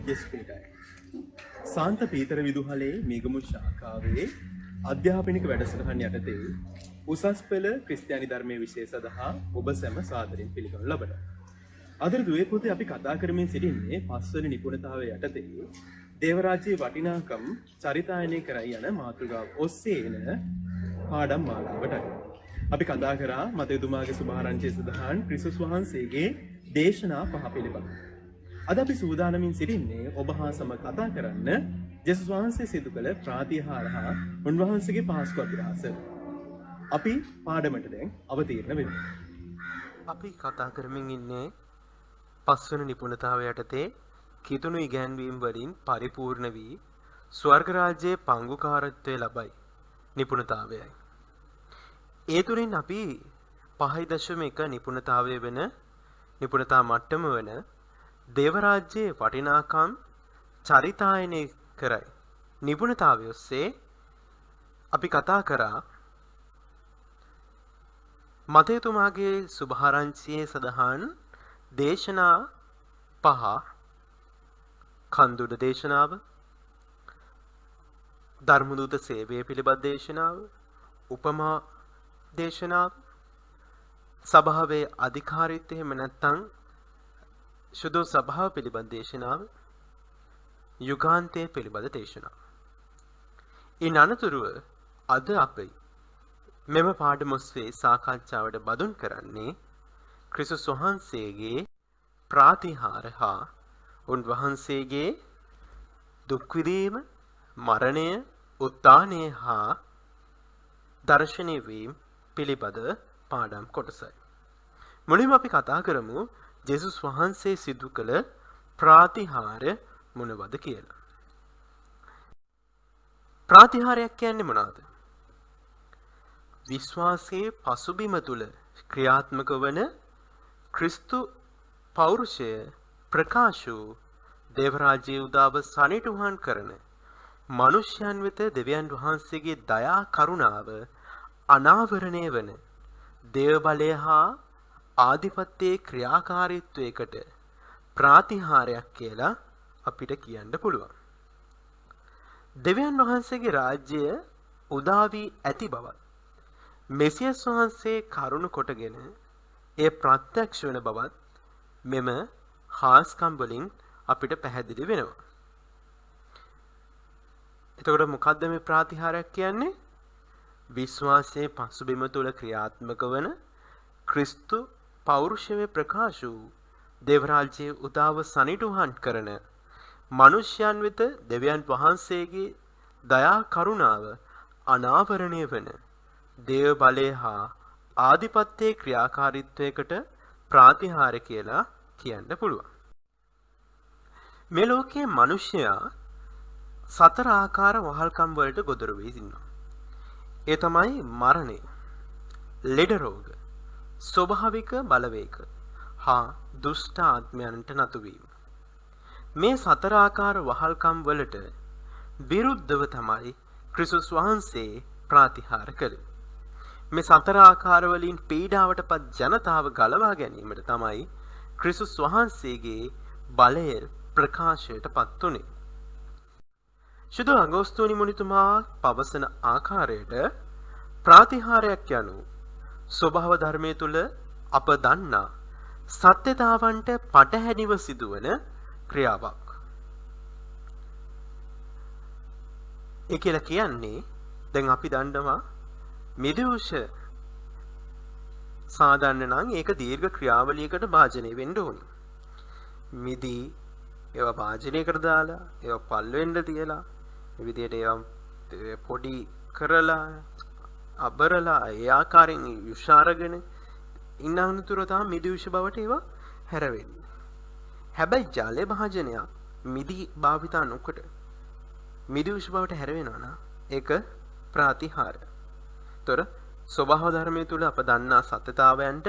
යෙස්පිටයි. සාන්ත පීතර විදුහලේ මේගමු ශාඛාවේ අධ්‍යාපනික වැඩසටහන් යටතේ උසස් පෙළ ක්‍රිස්තියානි ධර්මයේ විෂය සඳහා ඔබ සැම සාදරයෙන් පිළිගනු ලබනවා. අද දුවේ පුතේ අපි කතා කරමින් සිටින්නේ පස්වෙනි නිපුණතාවය යටතේ දේවරාජ්‍යයේ වටිනාකම් චරිතායනය කරයි යන මාතෘකාව ඔස්සේ එන පාඩම් මාලාවටයි. අපි කතා කරා මතයතුමාගේ සුභාරංචියේ සඳහන් ක්‍රිස්තුස් වහන්සේගේ දේශනා 5 පිළිබඳව. අද අපි සූදානමින් සිටින්නේ ඔබ හා සමග කතා කරන්න ජේසුස් වහන්සේ සිදු කළ ප්‍රාතිහාර හා උන්වහන්සේගේ පාස්කු අභිරහස. අපි පාඩමට දැන් අවතීර්ණ වෙමු. අපි කතා කරමින් ඉන්නේ පස්වන නිපුණතාවය යටතේ කිතුණු ඉගැන්වීම් වලින් පරිපූර්ණ වී ස්වර්ග රාජ්‍යයේ පංගුකාරත්වය ලබයි නිපුණතාවයයි. ඒ තුලින් අපි 5.1 නිපුණතාවය වෙන නිපුණතා මට්ටම වන දේව රාජ්‍යයේ වටිනාකම් චරිතායනය කරයි. නිපුණතාවය ඔස්සේ අපි කතා කරා මතයතුමාගේ සුභාරංචියේ සඳහන් දේශනා 5 කන්දුඩ දේශනාව, ධර්මදූත සේවය පිළිබඳ දේශනාව, උපමා දේශනාව, සභාවේ අධිකාරීත්වය එහෙම නැත්නම් සුදු සභාව පිළිබඳ දේශනාව, යුගාන්තය පිළිබඳ දේශනාව. ඉන් අනතුරුව අද අපි මෙම පාඩම ඔස්සේ සාකච්ඡාවට බඳුන් කරන්නේ ක්‍රිස්තුස් වහන්සේගේ ප්‍රාතිහාර හා උන්වහන්සේගේ දුක් විඳීම, මරණය, උත්ථානය හා දර්ශනය වීම පිළිබඳ පාඩම් කොටසයි. මුලින්ම අපි කතා කරමු ජේසුස් වහන්සේ සිදු කළ ප්‍රාතිහාර මොනවද කියලා. ප්‍රාතිහාරයක් කියන්නේ මොනවාද? විශ්වාසයේ පසුබිම තුල ක්‍රියාත්මක වන ක්‍රිස්තු පෞරුෂය ප්‍රකාශ වූ දේවරාජ්‍යයේ උදාව සනිටුහන් කරන මනුෂ්‍යයන් වෙත දෙවියන් වහන්සේගේ දයා කරුණාව අනාවරණය වන දේව බලය හා ආධිපත්‍යයේ ක්‍රියාකාරීත්වයකට ප්‍රාතිහාරයක් කියලා අපිට කියන්න පුළුවන්. දෙවියන් වහන්සේගේ රාජ්‍යය උදා වී ඇති බවත් මෙසියස් වහන්සේ කරුණ කොටගෙන එය ප්‍රත්‍යක්ෂ වන බවත් මෙම හාස්කම් වලින් අපිට පැහැදිලි වෙනවා. එතකොට මොකද්ද මේ ප්‍රාතිහාරයක් කියන්නේ? විශ්වාසයේ පසුබිම තුල ක්‍රියාත්මක වන ක්‍රිස්තු පෞරුෂයේ ප්‍රකාශ වූ දේවරාජ්‍යයේ උදාව සනිටුහන් කරන මනුෂ්‍යයන් වෙත දෙවියන් වහන්සේගේ දයා කරුණාව අනාවරණය වන දේව බලය හා ආධිපත්‍යයේ ක්‍රියාකාරීත්වයකට ප්‍රාතිහාර කියලා කියන්න පුළුවන්. මේ ලෝකයේ මිනිසයා 4 ආකාර වහල්කම් වලට ගොදුරු වී ඉන්නවා. ඒ තමයි මරණය, ලෙඩ රෝග, ස්වභාවික බලවේග හා දුෂ්ට ආත්මයන්ට නතු වීම. මේ 4 ආකාර වහල්කම් වලට විරුද්ධව තමයි ක්‍රිස්තුස් වහන්සේ ප්‍රාතිහාර කළේ. මේ 4 ආකාර වලින් පීඩාවටපත් ජනතාව ගලවා ගැනීමට තමයි ක්‍රිස්තුස් වහන්සේගේ බලය ප්‍රකාශයටපත් උනේ. සුදු අගෝස්තුනි මුනිතුමා පවසන ආකාරයට ප්‍රාතිහාරයක් යනු ස්වභාව ධර්මයේ තුල අප දන්නා සත්‍යතාවන්ට පටහැනිව සිදුවන ක්‍රියාවක්. ඒ කියලා කියන්නේ දැන් අපි දන්නවා මිදුෂ සාධන්න නම් ඒක දීර්ඝ ක්‍රියාවලියකට භාජනය වෙන්න ඕනේ. මිදී ඒවා භාජනයකට දාලා ඒවා පල් වෙන්න තියලා මේ විදිහට ඒවා පොඩි කරලා අබරලා ඒ ආකාරයෙන් යුෂාරගෙන ඉන්න අනුතුර තමයි මිදුෂ බවට ඒවා හැරෙන්නේ. හැබැයි ජල භාජනය මිදි භාවිතා නොකොට මිදුෂ බවට හැරෙනවා නම් ඒක ප්‍රාතිහාරය. තොර ස්වභාව ධර්මයේ තුල අප දන්නා සත්‍යතාවයන්ට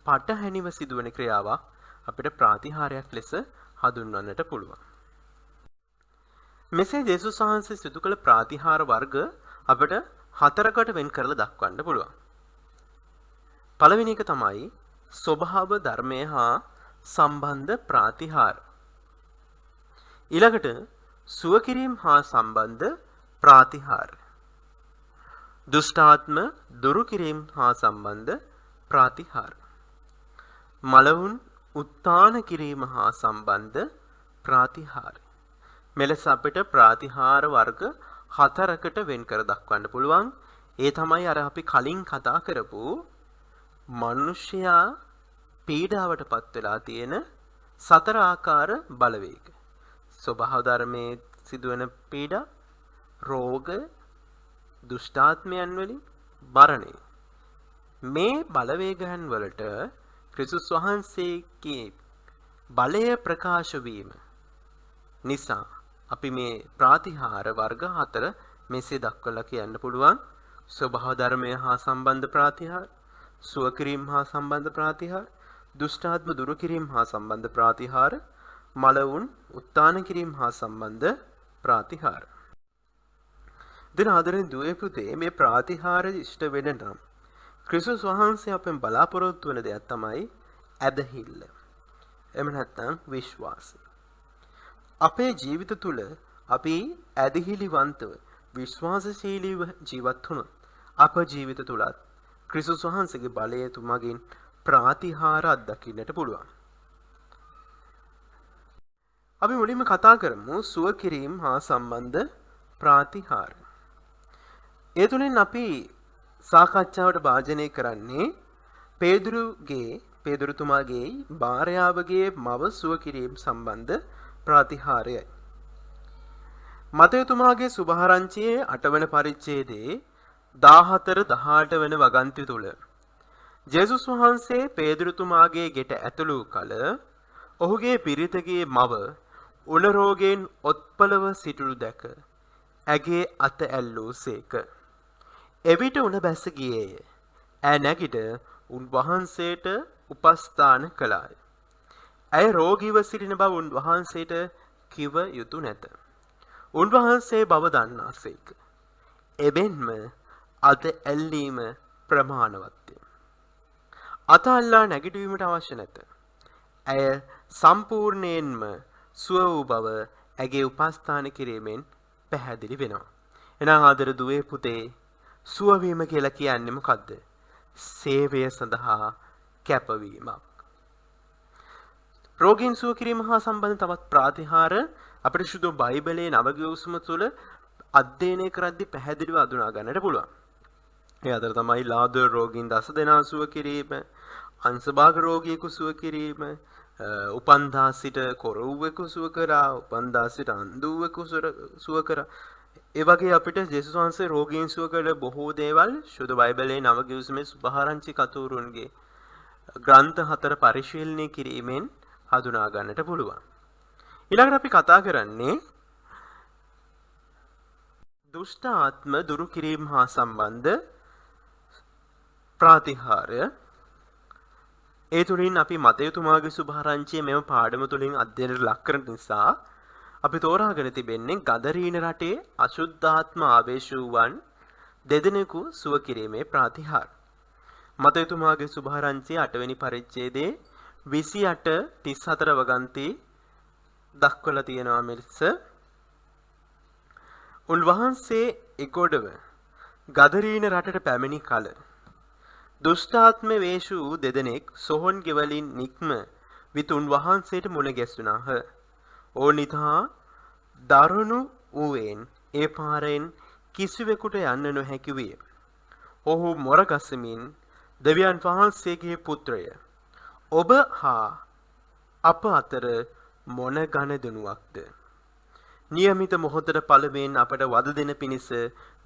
පටහැනිව සිදුවන ක්‍රියාවක් අපිට ප්‍රාතිහාරයක් ලෙස හඳුන්වන්නට පුළුවන්. මෙසේ ජේසුස් වහන්සේ සිදු කළ ප්‍රාතිහාර වර්ග අපිට 4කට වෙන් කරලා දක්වන්න පුළුවන්. පළවෙනි එක තමයි ස්වභාව ධර්මය හා සම්බන්ධ ප්‍රාතිහාර. ඊළඟට සුව කිරීම හා සම්බන්ධ ප්‍රාතිහාර. දුෂ්ටාත්ම දුරු කිරීම හා සම්බන්ධ ප්‍රාතිහාර. මලවුන් උත්තාන කිරීම හා සම්බන්ධ ප්‍රාතිහාර. මෙලෙස අපිට ප්‍රාතිහාර වර්ග 4කට වෙන් කර දක්වන්න පුළුවන්. ඒ තමයි අර අපි කලින් කතා කරපු මිනිසයා පීඩාවට පත් වෙලා තියෙන 4 ආකාර බලවේග. ස්වභාව ධර්මයේ සිදුවන පීඩා, රෝග, දුෂ්ටාත්මයන් වලින් මරණය. මේ බලවේගයන් වලට ක්‍රිස්තුස් වහන්සේගේ බලය ප්‍රකාශ වීම නිසා අපි මේ ප්‍රාතිහාර වර්ග 4 මෙසේ දක්වලා කියන්න පුළුවන්. ස්වභාව ධර්මය හා සම්බන්ධ ප්‍රාතිහාර, සුව කිරීම හා සම්බන්ධ ප්‍රාතිහාර, දුෂ්ටාත්ම දුරු කිරීම හා සම්බන්ධ ප්‍රාතිහාර, මලවුන් උත්තාන කිරීම හා සම්බන්ධ ප්‍රාතිහාර. දින ආදරෙන් දුවේ පුතේ මේ ප්‍රාතිහාර ඉෂ්ට වෙන්න නම් ක්‍රිස්තුස් වහන්සේ අපෙන් බලාපොරොත්තු වෙන දෙයක් තමයි ඇදහිල්ල. එහෙම නැත්නම් විශ්වාසය. අපේ ජීවිත තුළ අපි ඇදහිලිවන්තව විශ්වාසශීලීව ජීවත් වුණොත් අප ජීවිත තුලත් ක්‍රිස්තුස් වහන්සේගේ බලය තුමගින් ප්‍රාතිහාර අත්දකින්නට පුළුවන්. අපි මුලින්ම කතා කරමු සුව කිරීම හා සම්බන්ධ ප්‍රාතිහාර. ඒ තුලින් අපි සාකච්ඡාවට භාජනය කරන්නේ පේදුරුතුමාගේ භාර්යාවගේ මව සුව කිරීම සම්බන්ධ ප්‍රාතිහාරයයි. මතයතුමාගේ සුභාරංචියේ 8 වන පරිච්ඡේදයේ 14 18 වන වගන්ති තුල ජේසුස් වහන්සේ පේදුරුතුමාගේ ගෙට ඇතුළු කල ඔහුගේ පිරිතගේ මව උල රෝගයෙන් ඔත්පලව සිටුරු දැක ඇගේ අත ඇල්ලූසේක. එවිට උණ බැස ගියේය. ඈ නැගිට උන්වහන්සේට උපස්ථාන කළාය. ඇය රෝගීව සිටින බව උන්වහන්සේට කිව යුතු නැත. උන්වහන්සේ බව දන්නාසේක. එබැන්ම අත ඇල්ලීම ප්‍රමාණවත්ය. අත අල්ලා නැගිටවීමට අවශ්‍ය නැත. ඇය සම්පූර්ණයෙන්ම සුව වූ බව ඇගේ උපස්ථාන කිරීමෙන් පැහැදිලි වෙනවා. එහෙනම් ආදර දුවේ පුතේ සුව වීම කියලා කියන්නේ මොකද්ද? සේවය සඳහා කැපවීමක්. රෝගීන් සුව කිරීම හා සම්බන්ධ තවත් ප්‍රාතිහාර අපිට සුදු බයිබලයේ නවගිවිසුම තුළ අධ්‍යයනය කරද්දී පැහැදිලිව අඳුනා ගන්නට පුළුවන්. ඒ අතර තමයි ලාදර් රෝගීන් 10 දෙනා සුව කිරීම, අංශභාග රෝගියෙකු සුව කිරීම, උපන්දා සිට කොරවුවෙකු සුව කරා, උපන්දා සිට අන්ධුවෙකු සුව කරා. ඒ වගේ අපිට ජේසුස් වහන්සේ රෝගීන් සුව කළ බොහෝ දේවල් සුදු බයිබලයේ නවගිවිසුමේ සුභාරංචි කතුරුන්ගේ ග්‍රන්ථ 4 පරිශීලනය කිරීමෙන් හඳුනා ගන්නට පුළුවන්. ඊළඟට අපි කතා කරන්නේ දුෂ්ට ආත්ම දුරු කිරීම හා සම්බන්ධ ප්‍රාතිහාරය. ඒ තුලින් අපි මතයතුමාගේ සුභාරංචිය මෙම පාඩම තුලින් අධ්‍යයනයට ලක් කරන නිසා අපි තෝරාගෙන තිබෙන්නේ ගදරීන රටේ අශුද්ධාත්ම ආවේශුවන් දෙදෙනෙකු සුව කිරීමේ ප්‍රාතිහාර. මතයතුමාගේ සුභාරංචිය 8 වෙනි පරිච්ඡේදයේ 28 34 වගන්ති දක්වලා තියෙනවා මෙලෙස. උන්වහන්සේ එකොඩව ගදරීන රටට පැමිණි කල දුෂ්ටාත්ම වේශු වූ දෙදෙනෙක් සොහොන් ගෙවලින් නික්ම විත් උන්වහන්සේට මුණ ගැසුණාහ. ඕනිතා දරුණු වූයෙන් ඒ පාරෙන් කිසිවෙකුට යන්න නොහැකි විය. ඔහු මොරගසමින් දෙවියන් වහන්සේගේ පුත්‍රය, ඔබ හා අප අතර මොන ගණදනුවක්ද? නියමිත මොහොතට පළමුවෙන් අපට වද දෙන පිණිස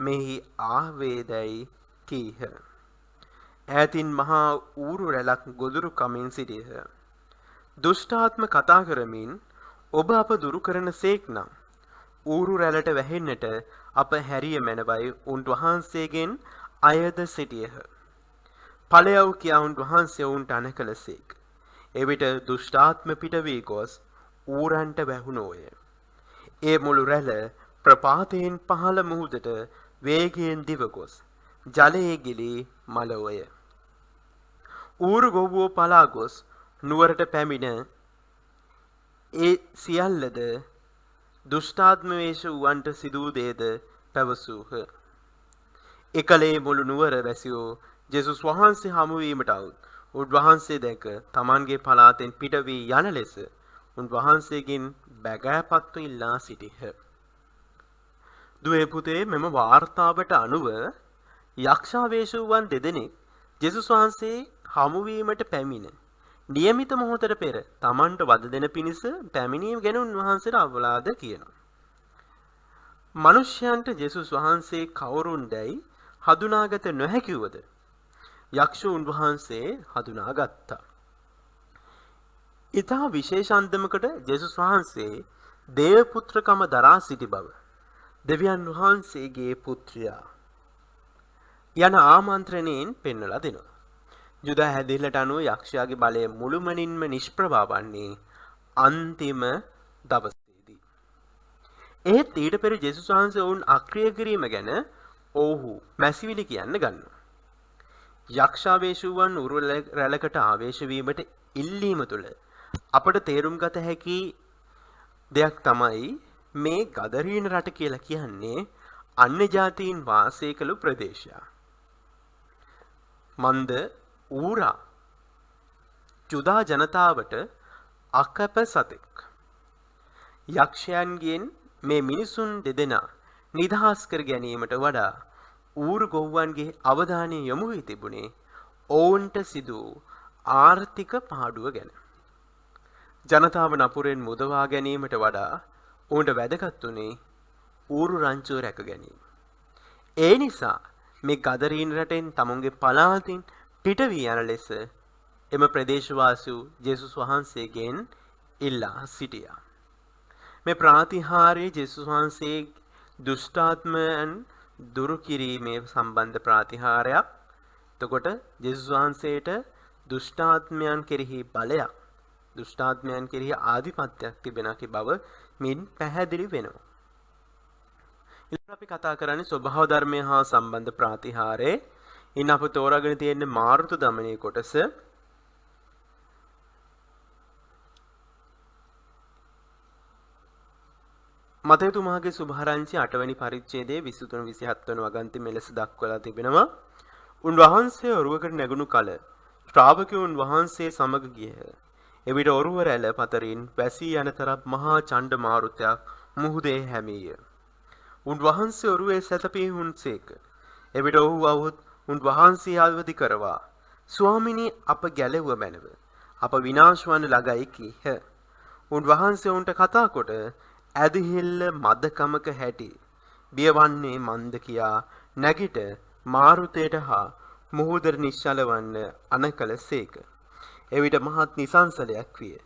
මෙහි ආවේදයි කීහ. ඈතින් මහා ඌරු රැලක් ගොදුරු කමින් සිටියහ. දුෂ්ටාත්ම කතා කරමින් ඔබ අප දුරු කරන සේක් නම් ඌරු රැලට වැහෙන්නට අප හැරිය මැනවයි උන්වහන්සේගෙන් අයද සිටියහ. ඵලයව් කියා උන්වහන්සේ උන්ට අනකලසේක්. එවිට දුෂ්ටාත්ම පිට වී ගොස් ඌරන්ට වැහුණෝය. ඒ මුළු රැළ ප්‍රපාතයෙන් පහළ මුහුදට වේගයෙන් දිව ගොස් ජලයේ ගිලී මලවය. ඌරු ගොව්වෝ පලා ගොස් නුවරට පැමිණ ඒ සියල්ලද දුෂ්ටාත්ම වේශ වූවන්ට සිදු වූ දේද පැවසූහ. එකලේ මුළු නුවර වැසියෝ ජේසුස් වහන්සේ හමු වීමට આવුත් උන්වහන්සේ දැක තමන්ගේ පලාතෙන් පිට වී යන ලෙස උන්වහන්සේගෙන් බැගෑපත්ව ඉල්ලා සිටිහ. දුවේ පුතේ, මෙම වාර්තාවට අනුව යක්ෂාවේශුවන් දෙදෙනෙක් ජේසුස් වහන්සේ හමු වීමට පැමිණ නියමිත මොහොතට පෙර තමන්ට වද දෙන පිණිස පැමිණීම ගැන උන්වහන්සේට අවලාද කියනවා. මිනිසයන්ට ජේසුස් වහන්සේ කවුරුන්දැයි හඳුනාගත නොහැකිවද යක්ෂුන් වහන්සේ හඳුනාගත්තා. ඊට විශේෂ අන්දමකට ජේසුස් වහන්සේ දේව පුත්‍රකම දරා සිටි බව, දෙවියන් වහන්සේගේ පුත්‍රයා යන ආමන්ත්‍රණයෙන් පෙන්වලා දෙනවා. යුදා හැදිල්ලට අනුව යක්ෂයාගේ බලය මුළුමනින්ම නිෂ්ප්‍රභා වන්නේ අන්තිම දවසේදී. ඒත් ඊට පෙර ජේසුස් වහන්සේ වුන් අක්‍රිය කිරීම ගැන ඔව්හු මැසිවිලි කියන්න ගන්නවා. යක්ෂාවේශුවන් උරු රැළකට ආවේශ වීමට ඉල්ලීම තුළ අපට තේරුම් ගත හැකි දෙයක් තමයි මේ ගදරීන රට කියලා කියන්නේ අන්‍ය ජාතීන් වාසය කළ ප්‍රදේශය. මන්ද ඌරා ජුදා ජනතාවට අකප සතෙක්. යක්ෂයන්ගෙන් මේ මිනිසුන් දෙදෙනා නිදහස් කර ගැනීමට වඩා ඌරු ගොව්වන්ගේ අවධානය යොමු වී තිබුණේ ඔවුන්ට සිදු ආර්ථික පාඩුව ගැන. ජනතාව නපුරෙන් මුදවා ගැනීමට වඩා ඔවුන්ට වැදගත් වුණේ ඌරු රංචුව රැක ගැනීම. ඒ නිසා මේ ගදරීන් රටෙන් තමුන්ගේ පලාතින් පිට වී යන ලෙස එම ප්‍රදේශවාසී ජේසුස් වහන්සේගෙන් ඉල්ලා සිටියා. මේ ප්‍රාතිහාර්ය ජේසුස් වහන්සේ දුෂ්ටාත්මයන් දුරු කිරීමේ සම්බන්ධ ප්‍රාතිහාරයක්. එතකොට ජේසුස් වහන්සේට දුෂ්ටාත්මයන් කෙරෙහි බලයක්, දුෂ්ටාත්මයන් කෙරෙහි ආධිපත්‍යයක් තිබෙනකි බව මින් පැහැදිලි වෙනවා. ඊළඟට අපි කතා කරන්නේ ස්වභාව ධර්මය හා සම්බන්ධ ප්‍රාතිහාරය. ඉන්න අප තෝරාගෙන තියෙන්නේ මාර්තු දමනයේ කොටස. මතයතුමාගේ සුභාරංචි 8 වෙනි පරිච්ඡේදයේ 23 27 වන වගන්ති මෙලෙස දක්වලා තිබෙනවා. උන්වහන්සේ ඔරුවකට නැගුණු කල ශ්‍රාවකයන් වහන්සේ සමග ගියහ. එවිට ඔරුව රැළ පතරින් වැසී යන තරම් මහා ඡණ්ඩ මාරුතයක් මුහුදේ හැමීය. උන්වහන්සේ ඔරුවේ සැතපී හුන්සේක. එවිට ඔහු වහුත් උන්වහන්සේ අවදි කරවා, ස්වාමිනී, අප ගැලෙව්ව මැනව, අප විනාශ වන ළඟයි කීහ. උන්වහන්සේ උන්ට කතා කොට ඇදහිල්ල මදකමක හැටි බියවන්නේ මන්ද කියා නැගිට මාරුතයට හා මුහුදට නිශ්චල වන්න අනකලසේක. එවිට මහත් නිසංසලයක් විය.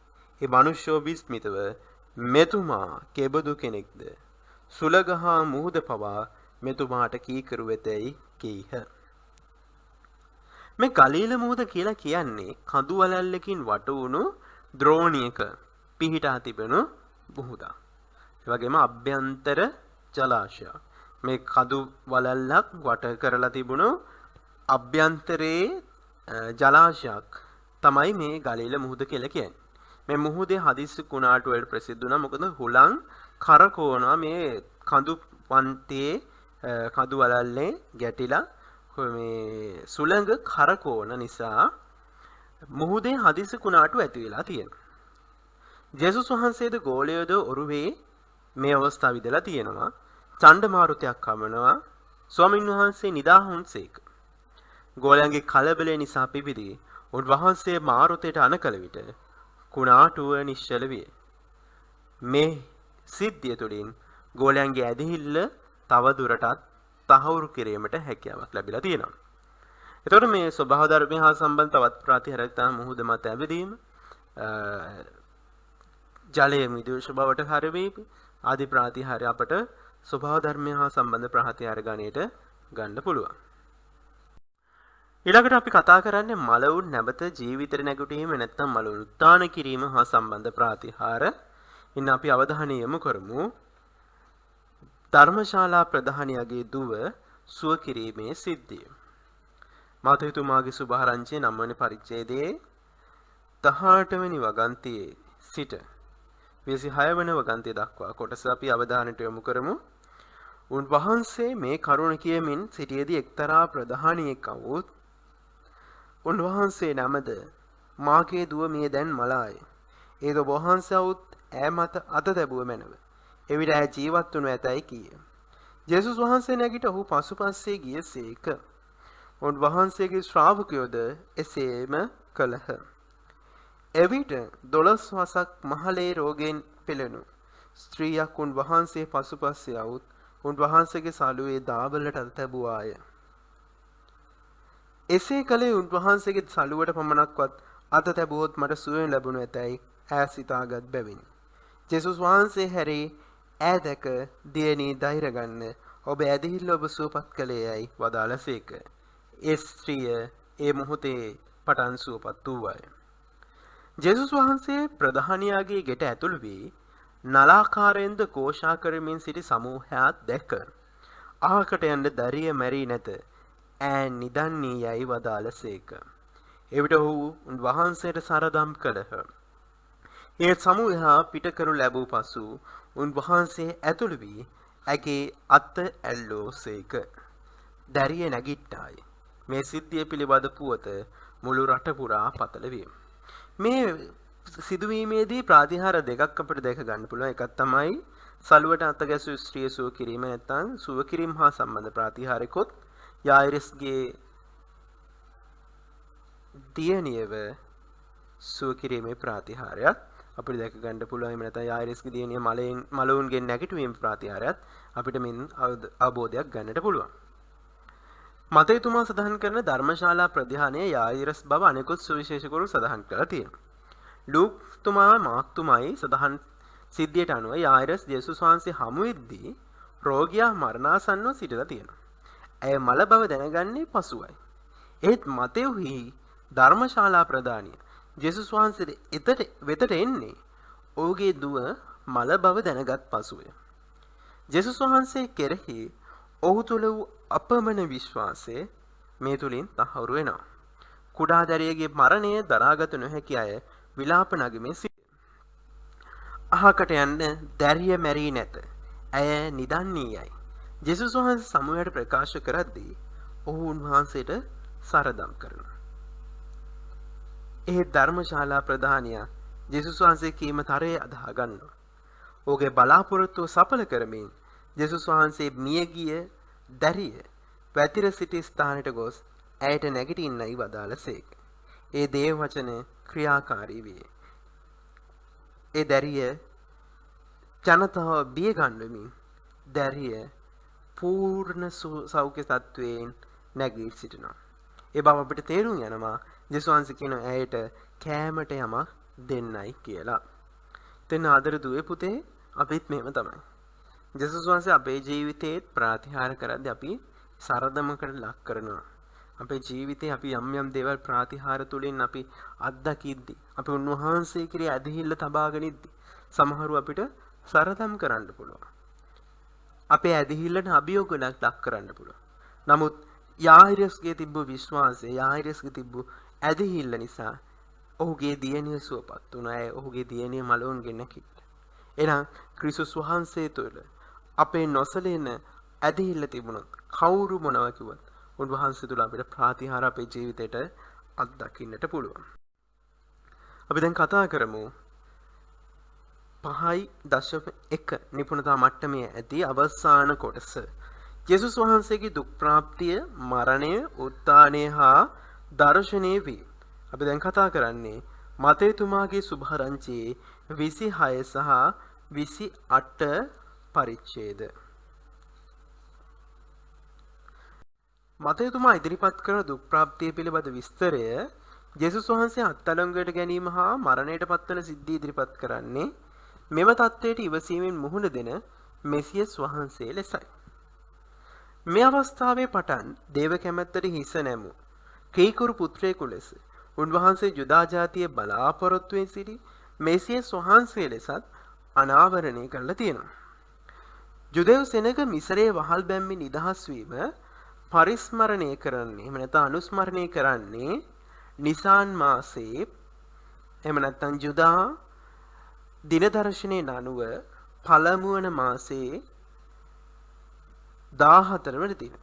ඒ මනුෂ්‍යෝ විස්මිතව මෙතුමා කෙබඳු කෙනෙක්ද? සුලගහා මුහුද පවා මෙතුමාට කීකරු වෙතැයි කීහ. මේ ගලීල මුහුද කියලා කියන්නේ කඳු වලල්ලකින් වට වුණු ද්‍රෝණියක පිහිටා තිබෙනු මුහුදක්. ඒ වගේම අභ්‍යන්තර ජලාශය. මේ කඳු වලල්ලක් වට කරලා තිබුණු අභ්‍යන්තරයේ ජලාශයක් තමයි මේ ගලීල මුහුද කියලා කියන්නේ. මේ මුහුදේ හදිස්සි කුණාටු වලට ප්‍රසිද්ධ වුණා. මොකද හුලං කරකවනවා මේ කඳු පන්තියේ කඳු වලල්ලේ ගැටිලා මේ සුළඟ කරකවන නිසා මුහුදේ හදිස්සි කුණාටු ඇති වෙලා තියෙනවා. ජේසුස් වහන්සේද ගෝලයේද ඔරුවේ මේ අවස්ථාව විදලා තියෙනවා. ඡණ්ඩ මාරුතයක් කමනවා. ස්වාමින් වහන්සේ නිදාහුන්සේක. ගෝලයන්ගේ කලබලය නිසා පිබිදි උන්වහන්සේ මාරුතයට අනකල විට කුණාටුව නිශ්චල විය. මේ සිද්ධිය තුළින් ගෝලයන්ගේ ඇදහිල්ල තව දුරටත් තහවුරු කිරීමට හැකියාවක් ලැබිලා තියෙනවා. එතකොට මේ ස්වභාව ධර්මය හා සම්බන්ධ තවත් ප්‍රාතිහාරයක් තමයි මුහුද මත ඇවිදීම, ජලයේ මිදුෂ බවට හරවීම ආදී ප්‍රාතිහාරය අපට ස්වභාව ධර්මය හා සම්බන්ධ ප්‍රාතිහාර ගණයට ගන්න පුළුවන්. ඊළඟට අපි කතා කරන්නේ මලවුන් නැවත ජීවිතේ නැගිටීම නැත්නම් මලවුන් උත්තාන කිරීම හා සම්බන්ධ ප්‍රාතිහාර. ඉන්න අපි අවධානය යොමු කරමු ධර්මශාලා ප්‍රධානියාගේ දුව සුව කිරීමේ සිද්ධිය. මාතේතුමාගේ සුභාරංචිය 9 වෙනි පරිච්ඡේදයේ 18 වෙනි වගන්තියේ සිට 26 වන වගන්තිය දක්වා කොටස අපි අවධානයට යොමු කරමු. උන්වහන්සේ මේ කරුණ කියමින් සිටියේදී එක්තරා ප්‍රධානියෙක් වූ උන්වහන්සේ නමද මාගේ දුව මිය දැන් මලාය. ඒද ඔබ වහන්සේ වුත් ඈ මත අත තැබුව මැනව. එවිට ඈ ජීවත් වනු ඇතැයි කීය. ජේසුස් වහන්සේ නැගිට ඔහු පසුපස්සේ ගියසේක. උන්වහන්සේගේ ශ්‍රාවකයෝද එසේම කළහ. එවිට 12 වසක් මහලේ රෝගයෙන් පෙළෙනු ස්ත්‍රියක් උන්වහන්සේ පසුපස්සේ આવුත් උන්වහන්සේගේ සලුවේ දාබලට අත තැබුවාය. එසේ කලේ උන්වහන්සේගේ සලුවට පමණක්වත් අත තැබුවොත් මට සුවය ලැබුණු ඇතැයි ඈ සිතාගත් බැවිනි. ජේසුස් වහන්සේ හැරී ඈ දැක දියණී ධෛර්ය ගන්න ඔබ ඇදහිල්ල ඔබ සුවපත් කළේ යයි වදාළසේක. ඒ ස්ත්‍රිය ඒ මොහොතේ පටන් සුවපත් වූවාය. ජේසුස් වහන්සේ ප්‍රධානියාගේ ගෙට ඇතුළු වී නලාකාරයෙන්ද ഘോഷා කරමින් සිටි සමූහයක් දැක්ක. අහකට යන්න දරිය මැරී නැත. ඈ නිදන්නේ යයි වදාළසේක. එවිට ඔහු උන්වහන්සේට සරදම් කළහ. ඒ සමූහයා පිට කරනු ලැබූ පසු උන්වහන්සේ ඇතුළු වී ඇගේ අත ඇල්ලෝසේක. දැරිය නැගිට්ටාය. මේ සිද්ධිය පිළිබඳ පුවත මුළු රට පුරා පතල විය. මේ සිදුවීමේදී ප්‍රාතිහාර දෙකක් අපිට දැක ගන්න පුළුවන්. එකක් තමයි සලුවට අත ගැසූ ස්ත්‍රිය සුව කිරීම, නැත්නම් සුව කිරීම හා සම්බන්ධ ප්‍රාතිහාරයකොත් යායිරස්ගේ දියණියව සුව කිරීමේ ප්‍රාතිහාරයත් අපිට දැක ගන්න පුළුවන්. එහෙම නැත්නම් යායිරස්ගේ දියණිය මලවුන්ගෙන් නැගිටීමේ ප්‍රාතිහාරයත් අපිට මෙන් අවබෝධයක් ගන්නට පුළුවන්. මතේතුමා සඳහන් කරන ධර්මශාලා ප්‍රධානයේ යායිරස් බව අනෙකුත් සුවිශේෂකවරු සඳහන් කරලා තියෙනවා. ලූක්තුමා මාක්තුමයි සඳහන් සිද්ධියට අනුව යායිරස් ජේසුස් වහන්සේ හමු වෙද්දී රෝගියා මරණාසන්නව සිටලා තියෙනවා. ඇය මල බව දැනගන්නේ පසුවයි. ඒත් මතෙව්හි ධර්මශාලා ප්‍රධානිය ජේසුස් වහන්සේ වෙතට එන්නේ ඔහුගේ දුව මල බව දැනගත් පසුවය. ජේසුස් වහන්සේ කෙරෙහි ඔහු තුළ වූ අපමණ විශ්වාසය මේ තුලින් තහවුරු වෙනවා. කුඩා දැරියගේ මරණය දරාගත නොහැකි අය විලාප නගමින් සිටින. අහකට යන්න දැරිය මැරී නැත. ඇය නිදන්නේයයි. ජේසුස් වහන්සේ සමූහයට ප්‍රකාශ කරද්දී ඔහු උන්වහන්සේට සරදම් කරනවා. ඒ ධර්මශාලා ප්‍රධානියා ජේසුස් වහන්සේ කීම තරයේ අදහා ගන්නවා. ඔහුගේ බලාපොරොත්තුව සඵල කරමින් ජේසුස් වහන්සේ මියගිය දැරිය වැතිර සිටි ස්ථානයට ගොස් ඇයට නැගිටින්නයි වදාළසේක. ඒ දේව වචන ක්‍රියාකාරී විය. ඒ දැරිය ජනතාව බිය ගන්නමින් දැරිය පූර්ණ සෞඛ්‍ය තත්වයෙන් නැගී සිටිනවා. ඒ බව අපිට තේරුම් යනවා ජේසුස් වහන්සේ කියන ඇයට කෑමට යමක් දෙන්නයි කියලා. එතන ආදර දුවේ පුතේ අපිත් මෙහෙම තමයි. ජේසුස් වහන්සේ අපේ ජීවිතේ ප්‍රාතිහාර කරද්දී අපි සරදමකට ලක් කරනවා. අපේ ජීවිතේ අපි යම් යම් දේවල් ප්‍රාතිහාර තුලින් අපි අත්දකිද්දී අපි උන්වහන්සේ කිරී ඇදහිල්ල තබාගෙන ඉද්දී සමහරව අපිට සරදම් කරන්න පුළුවන්. අපේ ඇදහිල්ලට අභියෝගයක් ලක් කරන්න පුළුවන්. නමුත් යායිරස්ගේ තිබ්බ විශ්වාසය, යායිරස්ගේ තිබ්බ ඇදහිල්ල නිසා ඔහුගේ දියණිය සුවපත් වුණා. ඔහුගේ දියණිය මලවුන්ගෙන් නැගිට්ටා. එහෙනම් ක්‍රිස්තුස් වහන්සේ තුළ අපේ නොසලෙන ඇදහිල්ල තිබුණොත් කවුරු මොනවා කිව්වත් උන්වහන්සේ තුළ අපිට ප්‍රාතිහාර අපේ ජීවිතේට අත්දකින්නට පුළුවන්. අපි දැන් කතා කරමු 5.1 නිපුණතා මට්ටමේ ඇති අවසාන කොටස. ජේසුස් වහන්සේගේ දුක් ප්‍රාප්තිය, මරණය, උත්ථානය හා දර්ශනය වේ. අපි දැන් කතා කරන්නේ මතේතුමාගේ සුභාරංචියේ 26 සහ 28 පරිච්ඡේද. මතේතුමා ඉදිරිපත් කරන දුක් ප්‍රාප්තිය පිළිබඳ විස්තරය ජේසුස් වහන්සේ අත්අඩංගුවට ගැනීම හා මරණයට පත්වන සිද්ධිය ඉදිරිපත් කරන්නේ මෙම தത്വයට ඉවසීමෙන් මුහුණ දෙන මෙසියස් වහන්සේ ලෙසයි. මේ අවස්ථාවේ පටන් දේව කැමැත්තට හිස නැමු කීකුරු පුත්‍රයෙකු ලෙස උන්වහන්සේ යුදා ජාතිය බලාපොරොත්තුවෙන් සිටි මෙසියස් වහන්සේ ලෙසත් අනාවරණය කරලා තියෙනවා. ජුදෙව් සෙනග මිසරයේ වහල් බැම්මේ නිදහස් වීම පරිස්මරණය කරන්නේ, එහෙම නැත්නම් අනුස්මරණය කරන්නේ නිසාන් මාසයේ, එහෙම නැත්නම් ජුදා දින දර්ශනයේ අනුව පළමු වන මාසයේ 14 වෙනි දින.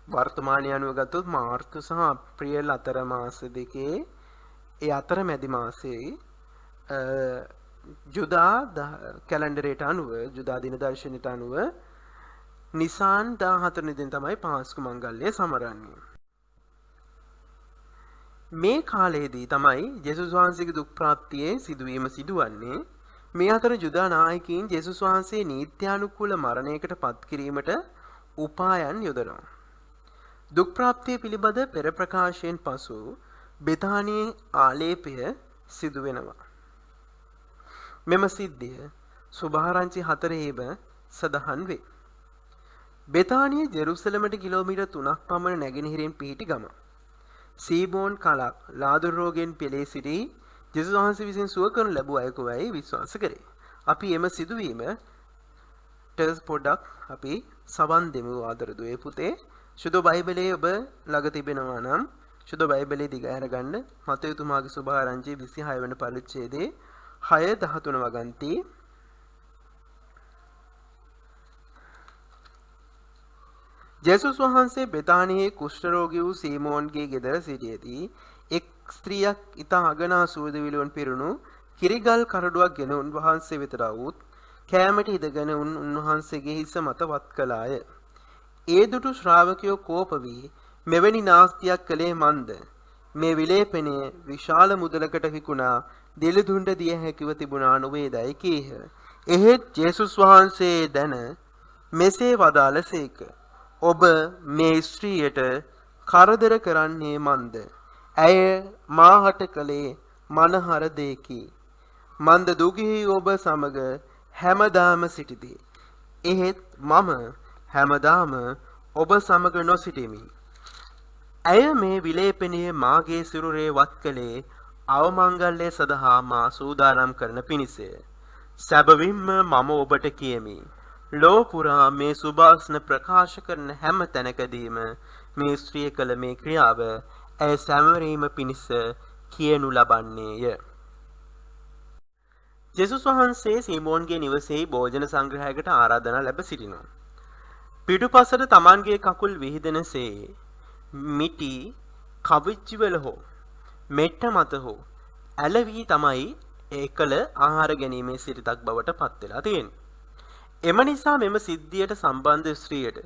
වර්තමානයේ අනුව ගත්තොත් මාර්තු සහ අප්‍රේල් අතර මාස දෙකේ ඒ අතරමැදි මාසයේ ජුදා කැලෙන්ඩරයට අනුව ජුදා දින දර්ශනයට අනුව නිසාන් 14 වෙනි දින තමයි පාස්කු මංගල්‍යය සමරන්නේ. මේ කාලයේදී තමයි ජේසුස් වහන්සේගේ දුක් ප්‍රාප්තියේ සිදුවීම සිදුවන්නේ. මේ අතර ජුදා නායකයින් ජේසුස් වහන්සේ නීත්‍යානුකූල මරණයකට පත් කිරීමට උපායන් යොදනවා. දුක් ප්‍රාප්තිය පිළිබඳ පෙර ප්‍රකාශයෙන් පසු බෙතානියේ ආලේපය සිදු වෙනවා. මෙම සිද්ධිය සුභාරංචි 4ේම සඳහන් වේ. බෙතානිය ජෙරුසලමට කිලෝමීටර් 3ක් පමණ නැගෙනහිරින් පිහිටි ගම. සීමෝන් කලක් ලාදුරු රෝගයෙන් පෙළේ සිටි ජේසුස් වහන්සේ විසින් සුව කරනු ලැබුව අයෙකුවයි විශ්වාස කරේ. අපි එම සිදුවීම පොඩ්ඩක් අපි සවන් දෙමු ආදරදුවේ පුතේ. සුදු බයිබලයේ ඔබ ළඟ තිබෙනවා නම් සුදු බයිබලයේ දිග අරගන්න මතයු තුමාගේ සුභාරංචි 26 වෙනි පරිච්ඡේදයේ 6:13 වගන්ති. ජේසුස් වහන්සේ බෙතානියේ කුෂ්ඨ රෝගී වූ සීමෝන්ගේ ගෙදර සිටියේදී එක් ස්ත්‍රියක් ඊතා අගනා සුවඳ විලවුන් පිරුණු කිරිගල් කරඩුවක් ගෙන උන්වහන්සේ වෙතට આવුත් කෑමට ඉදගෙන උන්වහන්සේගේ හිස මත වත් කළාය. ඒ දුටු ශ්‍රාවකයෝ කෝප වී මෙවැනි නාස්තියක් කළේ මන්ද? මේ විලේපනය විශාල මුදලකට විකුණා දෙලුදුන්ට දිය හැකිව තිබුණා නොවේදයි කීහ. එහෙත් ජේසුස් වහන්සේ දැන මෙසේ වදාළසේක. ඔබ මේ ස්ත්‍රියට කරදර කරන්නේ මන්ද? ඇය මාහට කළේ මනහර දෙකි. මන්ද දුගී ඔබ සමග හැමදාම සිටිති. එහෙත් මම හැමදාම ඔබ සමග නොසිටිමි. ඇය මේ විලේපනයේ මාගේ සිරුරේ වත් කළේ අවමංගල්‍ය සඳහා මා සූදානම් කරන පිණිසය. සැබවින්ම මම ඔබට කියමි. ලෝ පුරා මේ සුභාසන ප්‍රකාශ කරන හැම තැනකදීම මේ ස්ත්‍රිය කළ මේ ක්‍රියාව ඇය සැමරීම පිණිස කියනු ලබන්නේය. ජේසුස් වහන්සේ සීමෝන්ගේ නිවසේ භෝජන සංග්‍රහයකට ආරාධනා ලැබ සිටිනවා. පිටුපසට තමන්ගේ කකුල් විහිදෙනසේ මිටි කවිච්චිවල හෝ මෙට්ට මත හෝ ඇලවී තමයි ඒකල ආහාර ගැනීමේ සිරිතක් බවට පත් වෙලා තියෙන්නේ. එම නිසා මෙම සිද්ධියට සම්බන්ධ ස්ත්‍රියට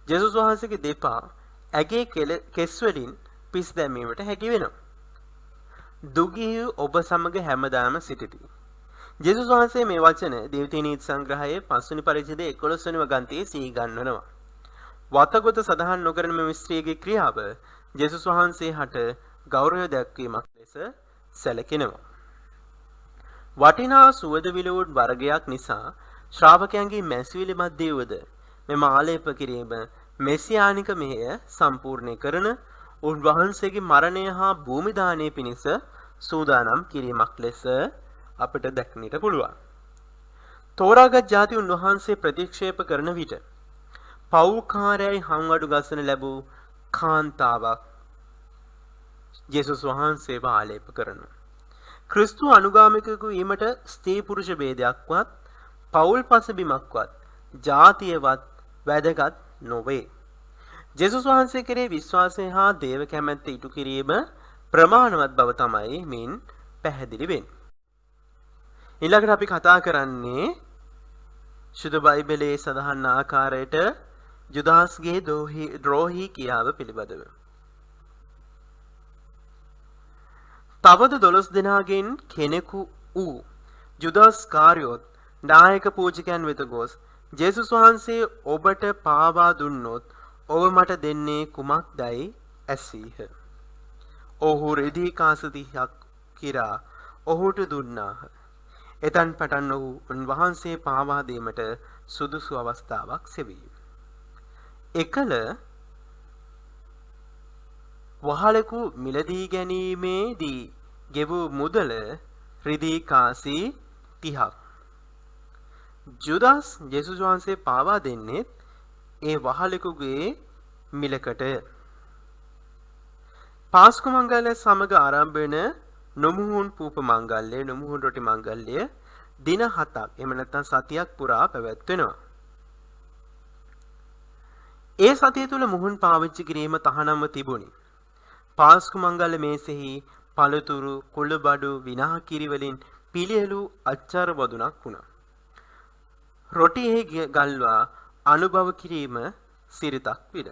ජේසුස් වහන්සේගේ දෙපා ඇගේ කෙස් වලින් පිස් දැමීමට හැකි වෙනවා. දුගී ඔබ සමග හැමදාම සිටිති. ජේසුස් වහන්සේ මේ වචන දේවතී නීති සංග්‍රහයේ 5 වෙනි පරිච්ඡේදයේ 11 වෙනි වගන්තියේ සී ගන්වනවා. වතගොත සඳහන් නොකරන මෙම ස්ත්‍රියගේ ක්‍රියාව ජේසුස් වහන්සේ හට ගෞරවය දැක්වීමක් ලෙස සැලකෙනවා. වටිනා සුවඳ විලවුන් වර්ගයක් නිසා ශ්‍රාවකයන්ගේ මැසිවිලි මැදයේද මෙම ආලේප කිරීම මෙසියානික මෙහෙය සම්පූර්ණ කරන උන්වහන්සේගේ මරණය හා භූමි දානය පිණිස සූදානම් කිරීමක් ලෙස අපට දැක්නට පුළුවන්. තෝරාගත් ජාති උන්වහන්සේ ප්‍රතික්ෂේප කරන විට පව්කාරයයි හංවඩු ගසන ලැබූ කාන්තාවක් ජේසුස් වහන්සේව ආලේප කරනවා. ක්‍රිස්තු අනුගාමිකයෙකු වීමට ස්ත්‍රී පුරුෂ ભેදයක්වත් පවුල් පසුබිමක්වත් ජාතියවත් වැදගත් නොවේ. ජේසුස් වහන්සේ කෙරේ විශ්වාසය හා දේව කැමැත්ත ඉටු කිරීම ප්‍රමාණවත් බව තමයි මින් පැහැදිලි වෙන්නේ. ඊළඟට අපි කතා කරන්නේ සුදු බයිබලයේ සඳහන් ආකාරයට ජුදාස්ගේ ද්‍රෝහී ක්‍රියාව පිළිබඳව. තවද 12 දෙනාගෙන් කෙනෙකු වූ ජුදාස් කාරියොත් නායක පූජකයන් වෙත ගොස් ජේසුස් වහන්සේ ඔබට පාවා දුන්නොත් ඔබ මට දෙන්නේ කුමක්දයි ඇසීහ. ඔහු රෙදි කාස 30ක් කිරා ඔහුට දුන්නාහ. එතන් පටන් ඔහු උන්වහන්සේ පාවා දීමට සුදුසු අවස්ථාවක් සෙවී. එකල වහලෙකු මිලදී ගැනීමේදී ගෙවූ මුදල රිදී කාසි 30ක්. ජුදාස් ජේසුස් වහන්සේ පාවා දෙන්නේ ඒ වහලෙකුගේ මිලකට. පාස්කු මංගල්‍ය සමග ආරම්භ වෙන නොමුහුන් පූප මංගල්‍ය නොමුහුන් රොටි මංගල්‍ය දින 7ක් එහෙම නැත්නම් සතියක් පුරා පැවැත්වෙනවා. ඒ සතිය තුල මුහුන් පාවිච්චි කිරීම තහනම්ව තිබුණි. පාස්කු මංගල මේසෙහි පළතුරු, කුළුබඩු, විනාකිරි වලින් පිළියෙළු අච්චාර බදුනක් වුණා. රොටියෙහි ගල්වා අනුභව කිරීම සිරිතක් විද.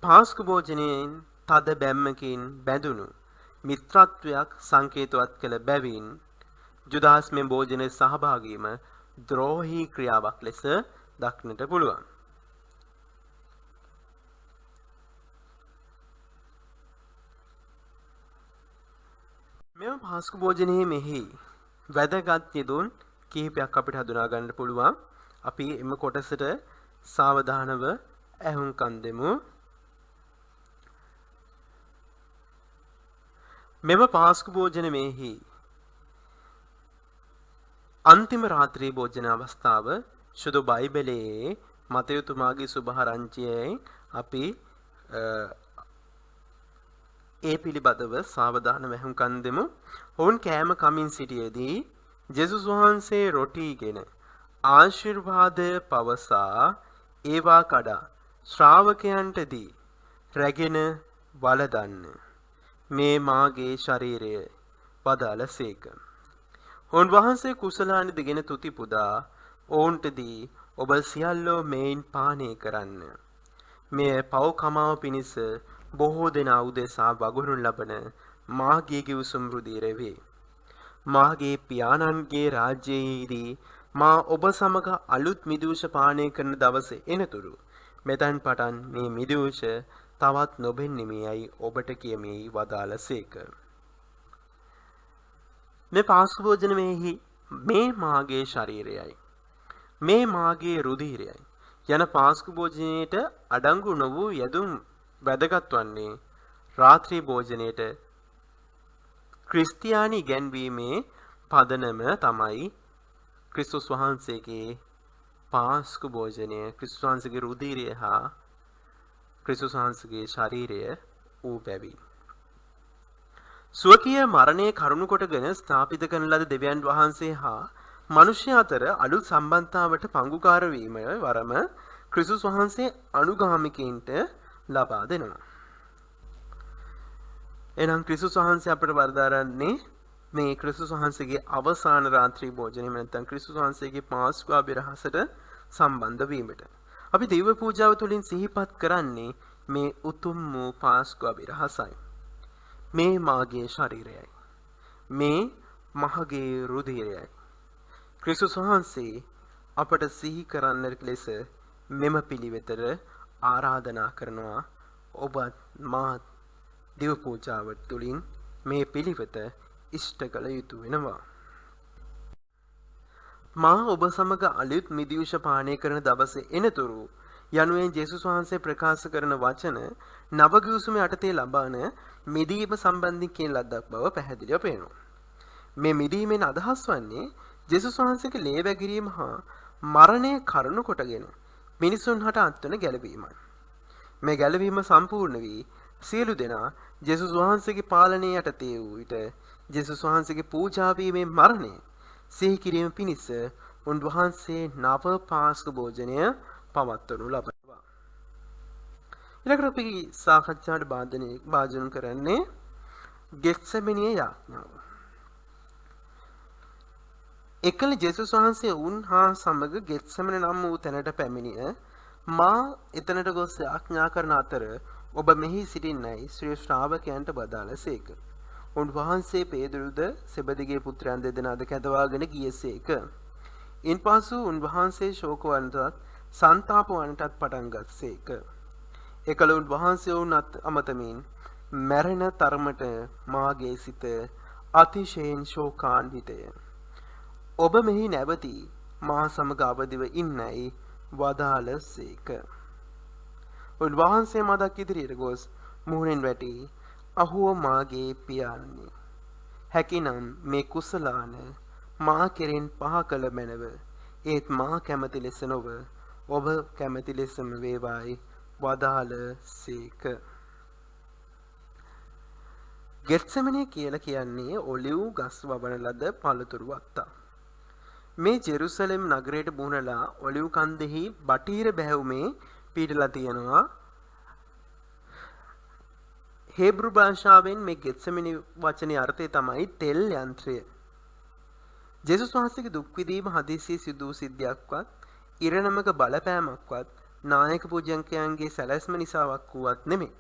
පාස්කු භෝජනයෙන් තද බැම්මකින් බැඳුණු මිත්‍රත්වයක් සංකේතවත් කළ බැවින් ජුදාස් මේ භෝජනයේ සහභාගීම ද්‍රෝහී ක්‍රියාවක් ලෙස දක්නට පුළුවන්. මෙම පාස්කු භෝජනයේ මෙහි වැදගත් යෙදුන් කිහිපයක් අපිට හඳුනා ගන්න පුළුවන්. අපි එම කොටසට සාවධානව ඇහුම්කන් දෙමු. මෙම පාස්කු භෝජනයේහි අන්තිම රාත්‍රී භෝජන අවස්ථාව සුදු බයිබලයේ මතයුතුමාගේ සුභාරංචියේ අපි ඒ පිළිබඳව සාවධාන වැහුම්කන් දෙමු. ඔවුන් කෑම කමින් සිටියේදී ජේසුස් වහන්සේ රොටීගෙන ආශිර්වාදය පවසා ඒවා කඩා ශ්‍රාවකයන්ට දී රැගෙන වළදන්න මේ මාගේ ශරීරය වදාළසේක. උන්වහන්සේ කුසලානි දිගෙන තුති පුදා ඔවුන්ට දී ඔබ සියල්ලෝ මේන් පානය කරන්න. මෙය පව් කමාව පිණිස බොහෝ දෙනා උදෙසා වගුරුන් ලබන මාගේ කිව්සුම් රුධිරය වේ. මාගේ පියාණන්ගේ රාජ්‍යයේදී මා ඔබ සමග අලුත් මිදුෂ පානය කරන දවසේ එනතුරු මෙතන් පටන් මේ මිදුෂ තවත් නොබෙන්නෙමියයි ඔබට කියමි වදාළසේක. මේ පාස්කු භෝජනයේහි මේ මාගේ ශරීරයයි මේ මාගේ රුධිරයයි යන පාස්කු භෝජනයේට අඩංගු නො වූ යදුම් වැදගත් වන්නේ රාත්‍රී භෝජනයේට ක්‍රිස්තියානි ඉගැන්වීමේ පදනම තමයි ක්‍රිස්තුස් වහන්සේගේ පාස්කු භෝජනය, ක්‍රිස්තුස් වහන්සේගේ රුධිරය හා ක්‍රිස්තුස් වහන්සේගේ ශරීරය වූ බැවින්. ස්වකීය මරණය කරුණු කොටගෙන ස්ථාපිත කරන ලද දෙවියන් වහන්සේ හා මනුෂ්‍ය අතර අලුත් සම්බන්ධතාවට පංගුකාර වීම වරම ක්‍රිස්තුස් වහන්සේ අනුගාමිකයින්ට ලබා දෙනවා. එනම් ක්‍රිස්තුස් වහන්සේ අපට වර්ධාරන්නේ මේ ක්‍රිස්තුස් වහන්සේගේ අවසාන රාත්‍රී භෝජනය නැත්නම් ක්‍රිස්තුස් වහන්සේගේ පාස්කු අභිරහසට සම්බන්ධ වීමට. අපි දිව්‍ය පූජාව තුළින් සිහිපත් කරන්නේ මේ උතුම් වූ පාස්කු අභිරහසයි. මේ මාගේ ශරීරයයි. මේ මහගේ රුධිරයයි. ක්‍රිස්තුස් වහන්සේ අපට සිහි කරන්නට ලෙස මෙම පිළිවෙතට ආරාධනා කරනවා. ඔබත් මාත් දිව පූජාව තුළින් මේ පිළිවෙත ඉෂ්ට කළ යුතු වෙනවා. මා ඔබ සමග අලුත් මිදිවුෂ පානය කරන දවසේ එනතුරු යනුවෙන් ජේසුස් වහන්සේ ප්‍රකාශ කරන වචන නව ගිවිසුමේ යටතේ ලබන මිදීම සම්බන්ධයෙන් කියන ලද්දක් බව පැහැදිලිව පේනවා. මේ මිදීමෙන් අදහස් වන්නේ ජේසුස් වහන්සේගේ ලේ වැගිරීම හා මරණය කරුණු කොටගෙන මිනිසුන් හට අත්වන ගැලවීමයි. මේ ගැලවීම සම්පූර්ණ වී සියලු දෙනා ජේසුස් වහන්සේගේ පාලනය යටතේ වූ විට ජේසුස් වහන්සේගේ පූජා වීමේ මරණය සිහි කිරීම පිණිස උන්වහන්සේ නව පාස්කු භෝජනය පවත්වනු ලබනවා. ඊළඟට අපි සාකච්ඡාවට භාජන කරන්නේ ගෙත්සෙමනිය යාඥාව. එකල ජේසුස් වහන්සේ වුන් හා සමග ගෙත්සෙමන නම් වූ තැනට පැමිණිය මා එතනට ගොස් යාඥා කරන අතර ඔබ මෙහි සිටින්නයි ශ්‍රී ශ්‍රාවකයන්ට බදාලසේක. උන්වහන්සේ පේදුරුද සෙබදිගේ පුත්‍රයන් දෙදෙනාද කැඳවාගෙන ගියසේක. ඉන්පසු උන්වහන්සේ ශෝකවන්තවත් සන්තාප වන්නටත් පටන් ගත්සේක. එකල උන්වහන්සේ වුන් අමතමින් මැරෙන තරමට මාගේ සිත අතිශයින් ශෝකාන්විතය. ඔබ මෙහි නැවති මා සමග අවදිව ඉන්නයි වදාළසේක. උන්වහන්සේ මදක් ඉදිරියට ගොස් මුහුණෙන් වැටි අහුව මාගේ පියාණනි, හැකිනම් මේ කුසලාන මා කෙරෙන් පහ කළ මැනව. ඒත් මා කැමති ලෙස නොව ඔබ කැමති ලෙසම වේවායි වදාළසේක. ගෙත්සෙමනේ කියලා කියන්නේ ඔලිව් ගස් වවන ලද පළතුරු වත්තා. මේ ජෙරුසලම් නගරයට මුහුණලා ඔලිව් කන්දෙහි බටහිර බැහැවුමේ පිටලා තියෙනවා. හේබ්‍රු භාෂාවෙන් මේ ගෙත්සෙමනි වචනේ අර්ථය තමයි තෙල් යන්ත්‍රය. ජේසුස් වහන්සේගේ දුක් විඳීම හදිසියේ සිදු වූ සිද්ධියක්වත් ඉරණමක බලපෑමක්වත් නායක පූජ්‍යංකයන්ගේ සැලැස්ම නිසාවක් වුවත් නෙමෙයි.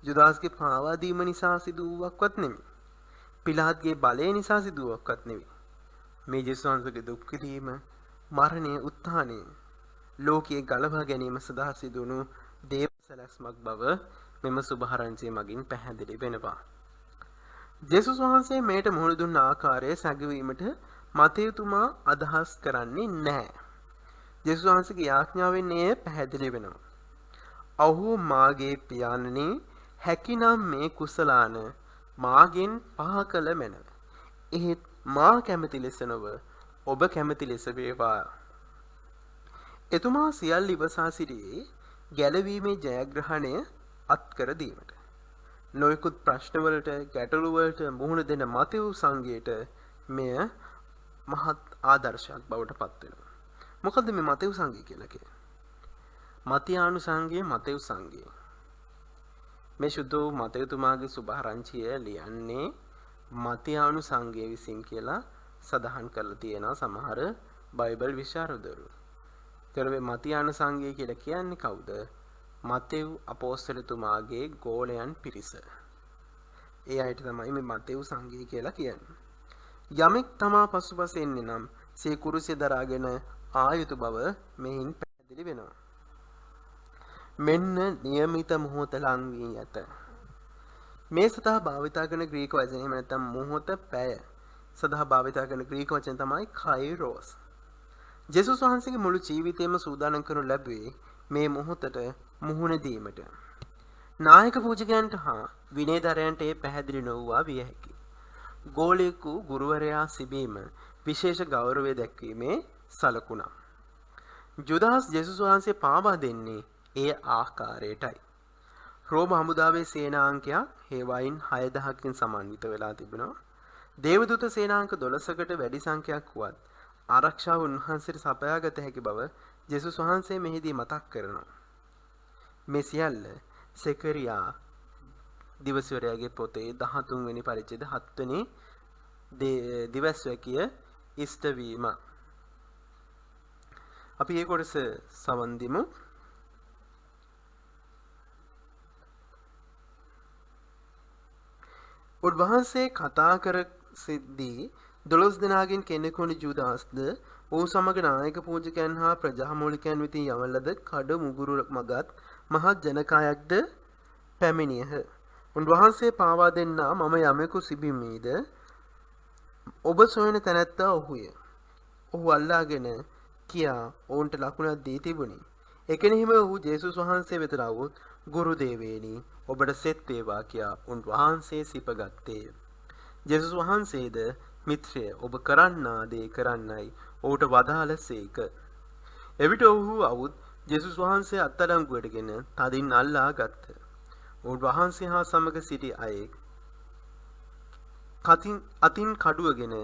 ජුදාස්ගේ පාවා දීම නිසා සිදු වූවක්වත් නෙමෙයි. පිලාත්ගේ බලය නිසා සිදු වූවක්වත් නෙමෙයි. මේ ජේසුස් වහන්සේගේ දුක් විඳීම, මරණය, උත්ථානය ලෝකයේ ගලවා ගැනීම සඳහා සිදු වුණු දේව සැලැස්මක් බව මෙම සුභාරංචිය මගින් පැහැදිලි වෙනවා. ජේසුස් වහන්සේ මේට මුහුණ දුන්න ආකාරය සැඟවීමට මතයතුමා අදහස් කරන්නේ නැහැ. ජේසුස් වහන්සේගේ ආඥාවෙන් එය පැහැදිලි වෙනවා. "ඔහු මාගේ පියාණනි, හැකිනම් මේ කුසලාන මාගෙන් පහ කළ මැනව. එහෙත් මා කැමති ලෙස නොව ඔබ කැමති ලෙස වේවා." එතුමා සියල්ල ඉවසා සිටියේ ගැලවීමේ ජයග්‍රහණය අත්කර දීමට. නොයෙකුත් ප්‍රශ්නවලට, ගැටලුවලට මුහුණ දෙන මතෙව් සංඝයට මෙය මහත් ආදර්ශයක් බවට පත් වෙනවා. මොකද මේ මතෙව් සංඝය කියලා කියන්නේ? මතියානු සංඝය, මතෙව් සංඝය. මේ සුද්ධ වූ මතෙව්තුමාගේ සුභාරංචිය ලියන්නේ මතියානු සංඝය විසින් කියලා සඳහන් කරලා තියෙනවා සමහර බයිබල් විශාරදවරු. ඒතර මේ මතියානු සංඝය කියලා කියන්නේ කවුද? මතෙව් අපෝස්තලතුමාගේ ගෝලයන් පිරිස. ඒ අයට තමයි මේ මතෙව් සංඝය කියලා කියන්නේ. යමෙක් තමා පසුපස එන්නේ නම් සේ කුරුසිය දරාගෙන ආයුතු බව මෙහින් පැහැදිලි වෙනවා. මෙන්න નિયમિત මොහොත ලං වී ඇත. මේ සඳහා භාවිතා කරන ග්‍රීක වචනය එහෙම නැත්නම් මොහොත, පැය සඳහා භාවිතා කරන ග්‍රීක වචන තමයි කයිරෝස්. ජේසුස් වහන්සේගේ මුළු ජීවිතයම සූදානම් කරනු ලැබුවේ මේ මොහොතට මුහුණ දීමට. නායක පූජකයන්ට හා විනයදරයන්ට ඒ පැහැදිලි නොවුවා විය හැකියි. ගෝලයෙකු ගුරුවරයා සිබීම විශේෂ ගෞරවය දැක්වීමේ සලකුණක්. ජුදාස් ජේසුස් වහන්සේ පාවා දෙන්නේ ඒ ආකාරයටයි. රෝම හමුදාවේ සේනාංකයක් හේවයින් 6000කින් සමන්විත වෙලා තිබෙනවා. දේවදූත සේනාංක 12කට වැඩි සංඛ්‍යාවක් වුවත් ආරක්ෂාව උන්වහන්සේට සපයාගත හැකි බව ජේසුස් වහන්සේ මෙහිදී මතක් කරනවා. මේ සියල්ල සෙකරියා දිවසිවරයාගේ පොතේ 13 වෙනි පරිච්ඡේද 7 වෙනි දිවස්වැකිය ඉෂ්ට වීම. අපි ඒ කොටස සමන් දෙමු. උන්වහන්සේ කතා කර සිද්දී 12 දෙනාගෙන් කෙනෙකුණු ජුදාස්ද ඔහු සමග නායක පූජකයන් හා ප්‍රජාමූලිකයන් වෙතින් යවන ලද කඩ මුගුරු මගත් මහත් ජනකායක්ද පැමිණියහ. උන්වහන්සේ පාවා දෙන්නා මම යමෙකු සිබිමීද ඔබ සොයන තැනැත්තා ඔහුය. ඔහු අල්ලාගෙන කියා ඔවුන්ට ලකුණක් දී තිබුණි. එකෙනෙහිම ඔහු ජේසුස් වහන්සේ වෙත ආවොත් ගුරු දේවේනි ඔබට සෙත් වේවා කියා උන්වහන්සේ සිපගත්තේය. ජේසුස් වහන්සේද මිත්‍රය ඔබ කරන්නා දේ කරන්නයි ඔහුට වදාළසේක. එවිට ඔහු අවුත් ජේසුස් වහන්සේ අත්අඩංගුවටගෙන තදින් අල්ලා ගත්ත. උන්වහන්සේ හා සමග සිටි අයෙක් අතින් කඩුවගෙන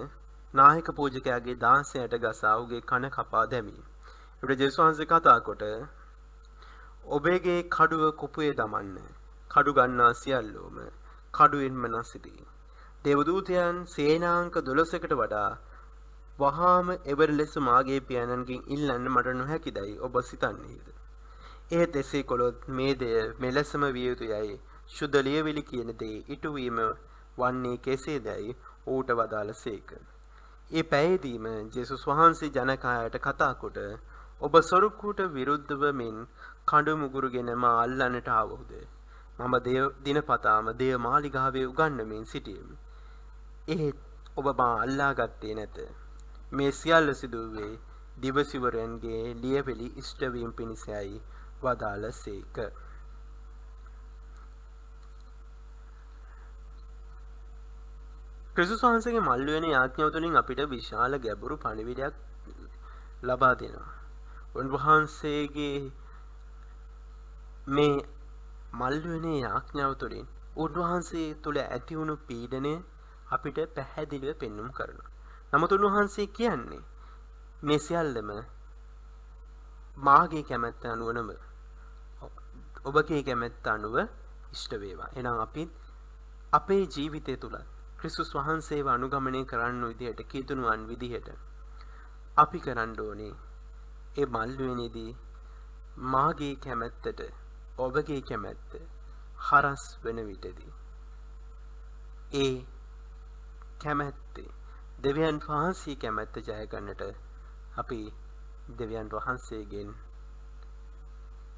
නායක පූජකයාගේ දාසයට ගසා ඔහුගේ කන කපා දැමී. එවිට ජේසුස් වහන්සේ කතා කොට ඔබගේ කඩුව කුපුවේ දමන්න. කඩු ගන්නා සියල්ලෝම කඩුවෙන්ම නැසිතී. දේවදූතයන් සේනාංක 12කට වඩා වහාම එවර ලෙස මාගේ පියාණන්ගෙන් ඉල්ලන්න මට නොහැකිදයි ඔබ සිතන්නේද? එහෙත් එසේ කළොත් මේ දෙය මෙලෙසම විය යුතුයයි ශුද්ධ ලියවිලි කියන දේ ඉටුවීම වන්නේ කෙසේදයි ඌට වදාළසේක. ඒ පැයදීම ජේසුස් වහන්සේ ජනකායට කතා කොට ඔබ සොරුකුට විරුද්ධව මෙන් කඳු මුගුරුගෙන මා අල්ලන්නට ආවොද? මම දිනපතාම දේව මාලිගාවේ උගන්වමින් සිටියෙමි. එහෙත් ඔබ මා අල්ලා ගත්තේ නැත. මේ සියල්ල සිදුවේ දිවසිවරයන්ගේ ලියවිලි ඉෂ්ට වීම පිණිසයි වදාළසේක. ක්‍රිස්තුස් වහන්සේගේ මල්වැනි ආඥාව තුළින් අපිට විශාල ගැඹුරු පණිවිඩයක් ලබා දෙනවා. උන්වහන්සේගේ මේ මල්වැනි ආඥාව තුළින් උන්වහන්සේ තුළ ඇති වුණු පීඩනය අපිට පැහැදිලිව පෙන්눔 කරනවා. නමුත් උන්වහන්සේ කියන්නේ මේ සියල්ලම මාගේ කැමැත්ත අනුව නොව ඔබගේ කැමැත්ත අනුව ඉෂ්ට වේවා. එහෙනම් අපි අපේ ජීවිතය තුල ක්‍රිස්තුස් වහන්සේව අනුගමනය කරන්න විදිහට කීතුණුවන් විදිහට අපි කරන්න ඕනේ ඒ මල්වෙනේදී මාගේ කැමැත්තට ඔබගේ කැමැත්ත හරස් වෙන විටදී ඒ කැමැත්තේ දෙවියන් වහන්සේ කැමැත්ත ජය ගන්නට අපි දෙවියන් වහන්සේගෙන්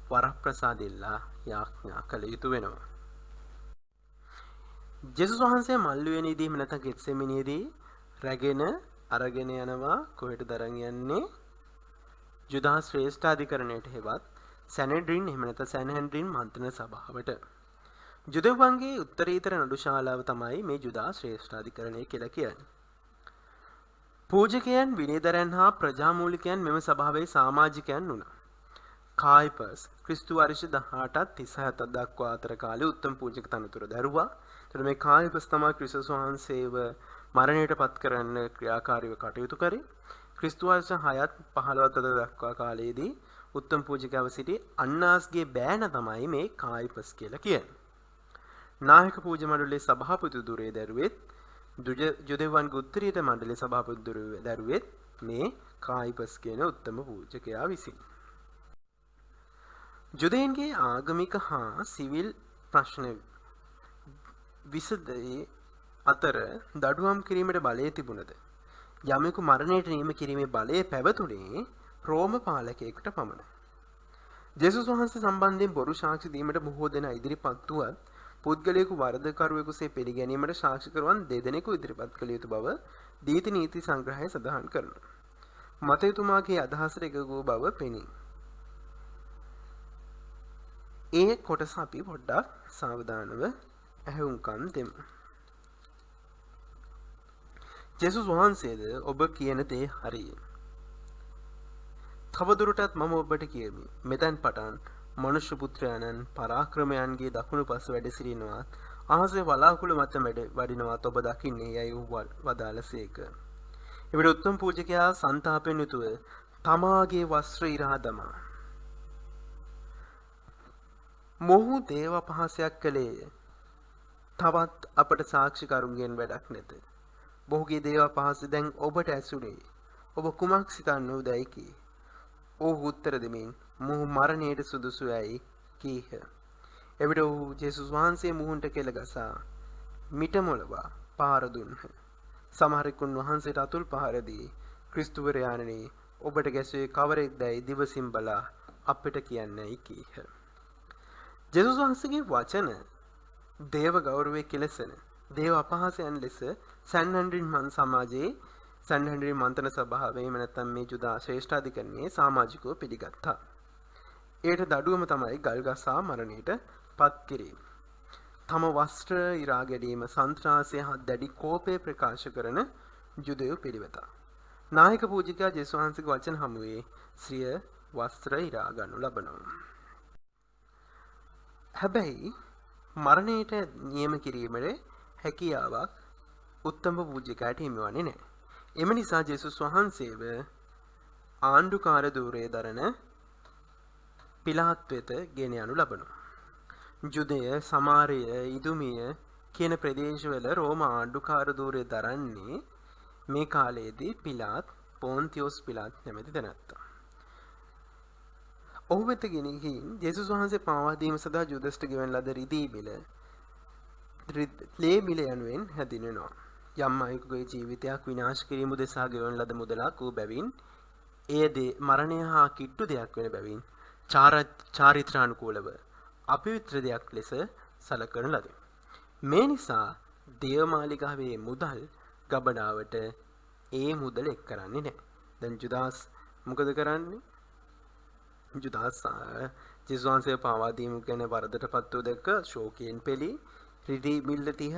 වරප්‍රසාදෙල්ලා යාඥා කළ යුතු වෙනවා. ජේසුස් වහන්සේ මල්වෙනේදී නැත්නම් ගෙත්සෙමනේදී රැගෙන අරගෙන යනවා කොහෙටද අරන් යන්නේ? ජුදා ශ්‍රේෂ්ඨාධිකරණයට හෙවත් සැනෙඩ්‍රින් එහෙම නැත්නම් සැන්හෙන්ඩ්‍රින් මන්ත්‍රණ සභාවට. ජුදෙව්වන්ගේ උත්තරීතර නඩු ශාලාව තමයි මේ ජුදා ශ්‍රේෂ්ඨාධිකරණය කියලා කියන්නේ. පූජකයන් විනයදරයන් හා ප්‍රජාමූලිකයන් මෙම සභාවේ සමාජිකයන් වුණා. කායිපස් ක්‍රිස්තු වර්ෂ 18ත් 37ක් දක්වා අතර කාලේ උත්තම පූජක තනතුර දරුවා. එතකොට මේ කායිපස් තමයි ක්‍රිස්තුස් වහන්සේව මරණයට පත් කරන්න ක්‍රියාකාරීව කටයුතු කරේ. ක්‍රිස්තු වර්ෂ 6ත් 15ත් අතර දක්වා කාලයේදී උත්තම පූජකව සිටි අන්නාස්ගේ බෑන තමයි මේ කායිපස් කියලා කියන්නේ. නායක පූජ මණ්ඩලයේ සභාපති දුරේ දරුවෙත් ජුදෙව්වන්ගේ උත්තරීතර මණ්ඩලයේ සභාපති දුරේ දරුවෙත් මේ කායිපස් කියන උත්තම පූජකයා විසින්. ජුදයන්ගේ ආගමික හා සිවිල් ප්‍රශ්න විසඳේ අතර දඩුවම් කිරීමට බලය තිබුණද යමෙකු මරණයට නියම කිරීමේ බලය පැවතුනේ රෝම පාලකයෙකුට පමණයි. ජේසුස් වහන්සේ සම්බන්ධයෙන් බොරු සාක්ෂි දීමට බොහෝ දෙනා ඉදිරිපත් වුවත් පුද්ගලයෙකු වරදකරුවෙකුසේ පිළිගැනීමට සාක්ෂිකරුවන් දෙදෙනෙකු ඉදිරිපත් කළ යුතු බව දීති නීති සංග්‍රහය සඳහන් කරනවා. මතයතුමාගේ අදහසට එකඟ බව පෙනේ. ඒ කොටස අපි පොඩ්ඩක් සාවධානව ඇහුම්කන් දෙමු. ජේසුස් වහන්සේද ඔබ කියන දේ හරිය. තවදුරටත් මම ඔබට කියමි. මෙතෙන් පටන් මනුෂ්‍ය පුත්‍රයන්න් පරාක්‍රමයන්ගේ දකුණු පස වැඩ සිටිනවා. ආහසේ වලාකුළු මත වඩිනවා ඔබ දකින්නේ යයි වදාළසේක. එවිට උත්තම පූජකයා සන්තාපයෙන් යුතුව තමාගේ වස්ත්‍ර ඉරා දමා මොහු දේව අපහාසයක් කළේය. තවත් අපට සාක්ෂිකරුන්ගෙන් වැඩක් නැත. මොහුගේ දේව අපහාසය දැන් ඔබට ඇසුනේ. ඔබ කුමක් සිතන්නේදයි කී. ඔහු උත්තර දෙමින් මොහු මරණයට සුදුසු යයි කීහ. එවිට ඔහු ජේසුස් වහන්සේ මුහුණට කෙල ගසා මිට මොළවා පහර දුන්හ. සමහරෙකුන් වහන්සේට අතුල් පහර දී ක්‍රිස්තුවරයාණනි ඔබට ගැසුවේ කවරෙක්දයි දිවසින් බලා අපිට කියන්නයි කීහ. ජේසුස් වහන්සේගේ වචන දේව ගෞරවයේ කෙලසන දේව අපහාසයන් ලෙස සැන්හෙන්ඩ්‍රින් සමාජයේ සැන්හෙන්ඩ්‍රින් මන්ත්‍රණ සභාවේ නැත්නම් මේ ජුදා ශ්‍රේෂ්ඨාධිකරණයේ සමාජිකව පිළිගත්තා. ඒට දඩුවම තමයි ගල්ගසා මරණයට පත් කිරීම. තම වස්ත්‍ර ඉරා ගැනීම සන්ත්‍රාසය හා දැඩි කෝපය ප්‍රකාශ කරන ජුදෙව් පිළිවෙත. නායක පූජකයා ජේසුස් වහන්සේගේ වචන හමුවේ ශ්‍රිය වස්ත්‍ර ඉරා ගන්නු ලබනවා. හැබැයි මරණයට නියම කිරීමේ හැකියාවක් උත්තම පූජකයාට හිමිවන්නේ නැහැ. එම නිසා ජේසුස් වහන්සේව ආණ්ඩුකාර ධූරයේ දරන පිලාත් වෙත ගෙන යනු ලබනවා. ජුදය, සමාරිය, ඉදුමිය කියන ප්‍රදේශවල රෝම ආණ්ඩුකාර ධූරයේ දරන්නේ මේ කාලයේදී පිලාත් පොන්තියොස් පිලාත් නැමැති තැනැත්තා. ඔහු වෙත ගෙන ගිහින් ජේසුස් වහන්සේ පාවා දීම සඳහා ජුදස්ට ගෙවන ලද රිදී මිල ලේ මිල යනුවෙන් හැඳින්වෙනවා. යම් අයෙකුගේ ජීවිතයක් විනාශ කිරීම උදෙසා ගෙවන ලද මුදලක් වූ බැවින් එය මරණය හා කිට්ටු දෙයක් වෙන බැවින් චාරිත්‍රානුකූලව අපවිත්‍ර දෙයක් ලෙස සලකන ලද. මේ නිසා දේවමාලිගාවේ මුදල් ගබඩාවට ඒ මුදල එක් කරන්නේ නැහැ. දැන් ජුදාස් මොකද කරන්නේ? ජුදාස් ජේසුස් වහන්සේ පාවා දීම ගැන වරදටපත් වූ දැක ශෝකයෙන් පෙළී රිදී මිල්ල තිහ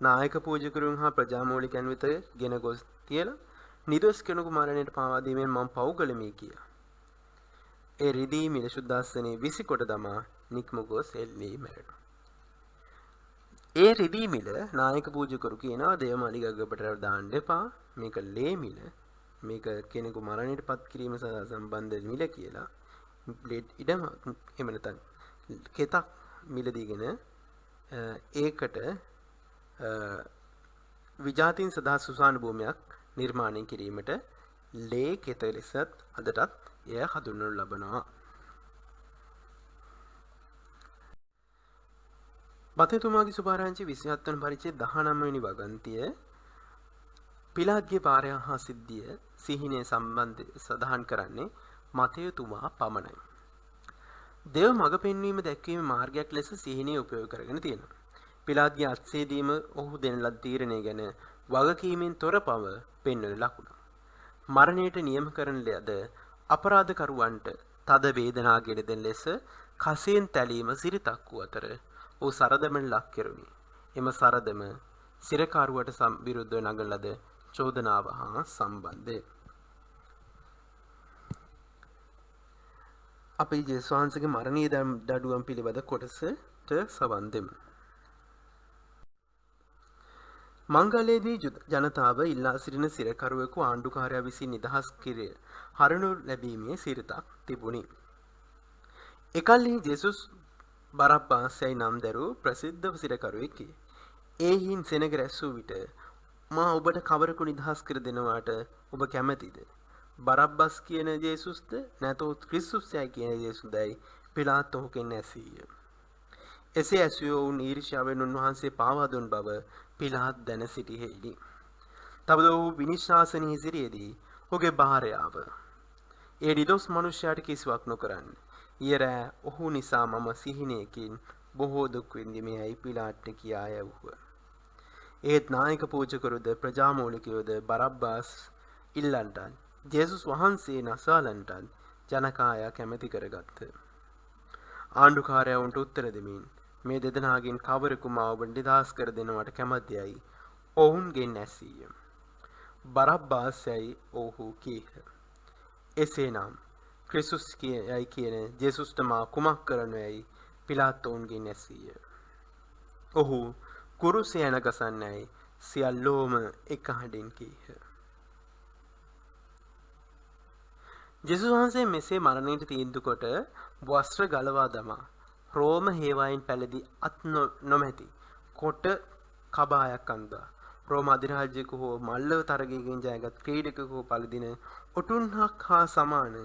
නායක පූජකරුන් හා ප්‍රජාමූලිකයන් වෙත ගෙන ගොස් තියලා නිදොස් කෙනෙකු මරණයට පාවා දීමෙන් මම පව් කළමි කියා. ඒ රිදී මිල සුද්දාසනේ විසිකොට දමා නික්ම ගොස් එල්ලී මැරෙනවා. ඒ රිදී මිල නායක පූජකරු කියනවා දේවමාලිගා ගබඩට දාන්න එපා. මේක ලේ මිල. මේක කෙනෙකු මරණයට පත් කිරීම සඳහා සම්බන්ධ මිල කියලා ඉඩම එහෙම නැත්නම් කෙතක් මිලදීගෙන ඒකට විජාතින් සදා සුසාන භූමියක් නිර්මාණය කිරීමට ලේ කෙත ලෙසත් අදටත් එය හඳුන්වනු ලබනවා. බතතුමාගේ සුභාරංචි 27 වන පරිච්ඡේද 19 වෙනි වගන්තිය පිලාත්ගේ පාරය හා සිද්ධිය සිහිනය සම්බන්ධ සඳහන් කරන්නේ මතයතුමා පමණයි. දේව මඟ පෙන්වීම දැක්වීම මාර්ගයක් ලෙස සිහිනය උපයෝග කරගෙන තියෙනවා. පිලාත්ගේ අත්සේදීම ඔහු දෙන ලද තීරණය ගැන වගකීමෙන් තොර බව පෙන්වන ලකුණ. මරණයට නියම කරන ලද අපරාධකරුවන්ට තද වේදනා ගෙන දෙන ලෙස කසයෙන් තැලීම සිරිතක් වූ අතර ඔහු සරදමෙන් ලක් කෙරුණි. එම සරදම සිරකාරුවට විරුද්ධව නගන ලද චෝදනාව හා සම්බන්ධය. අපි ජේසුස් වහන්සේගේ මරණීය දඬුවම් පිළිබඳ කොටසට සවන් දෙමු. මංගලයේදී ජනතාව ඉල්ලා සිටින සිරකරුවෙකු ආණ්ඩුකාරයා විසින් නිදහස් කිරිය හරණු ලැබීමේ සිරිතක් තිබුණි. එකල්හි ජේසුස් බරබ්බාස් යයි නම් දැරූ ප්‍රසිද්ධ සිරකරුවෙකි. ඒහින් සෙනග රැස් වූ විට මා ඔබට කවරෙකු නිදහස් කර දෙනවාට ඔබ කැමැතිද? බරබ්බස් කියන ජේසුස්ද නැතොත් ක්‍රිස්තුස් යයි කියන ජේසුස්දයි පිලාත් ඔහුගෙන් ඇසීය. එසේ ඇසූ ඔවුන් ඊර්ෂ්‍යාවෙන් උන්වහන්සේ පාවා දුන් බව පිලාත් දැන සිටියෙහි. තවද ඔහු විනිශ්ශාසනයේ සිටියේදී ඔහුගේ භාර්යාව ඒ නිදොස් මනුෂ්‍යයාට කිසිවක් නොකරන්න. ඊරෑ ඔහු නිසා මම සිහිනයකින් බොහෝ දුක් විඳිමේයි පිලාත්ට කියා යවුහ. ඒත් නායක පූජකරුද ප්‍රජාමූලිකයෝද බරබ්බාස් ඉල්ලන්ටත් ජේසුස් වහන්සේ නසාලන්ටත් ජනකායා කැමැති කරගත්ත. ආණ්ඩුකාරයා උන්ට උත්තර දෙමින් මේ දෙදෙනාගෙන් කවරෙකු මාව නිදහස් කර දෙනවට කැමැතියි ඔවුන්ගෙන් ඇසීය. බරබ්බාස් යයි ඔහු කීහ. එසේනම් ක්‍රිස්තුස් යයි කියන ජේසුස්ට මා කුමක් කරනු යයි පිලාත් ඔවුන්ගෙන් ඇසීය. ඔහු කුරුසය නැගසන්නයි සියල්ලෝම එක හඬින් කීහ. ජේසුස් වහන්සේ මෙසේ මරණයට තීන්දුව කොට වස්ත්‍ර ගලවා දමා රෝම හේවායින් පැළදී අත් නොමැති කොට කබායක් අන්දා රෝම අධිරාජ්‍යක හෝ මල්ලව තරගයකින් ජයගත් ක්‍රීඩකයෙකු පළදින ඔටුන්නක් හා සමාන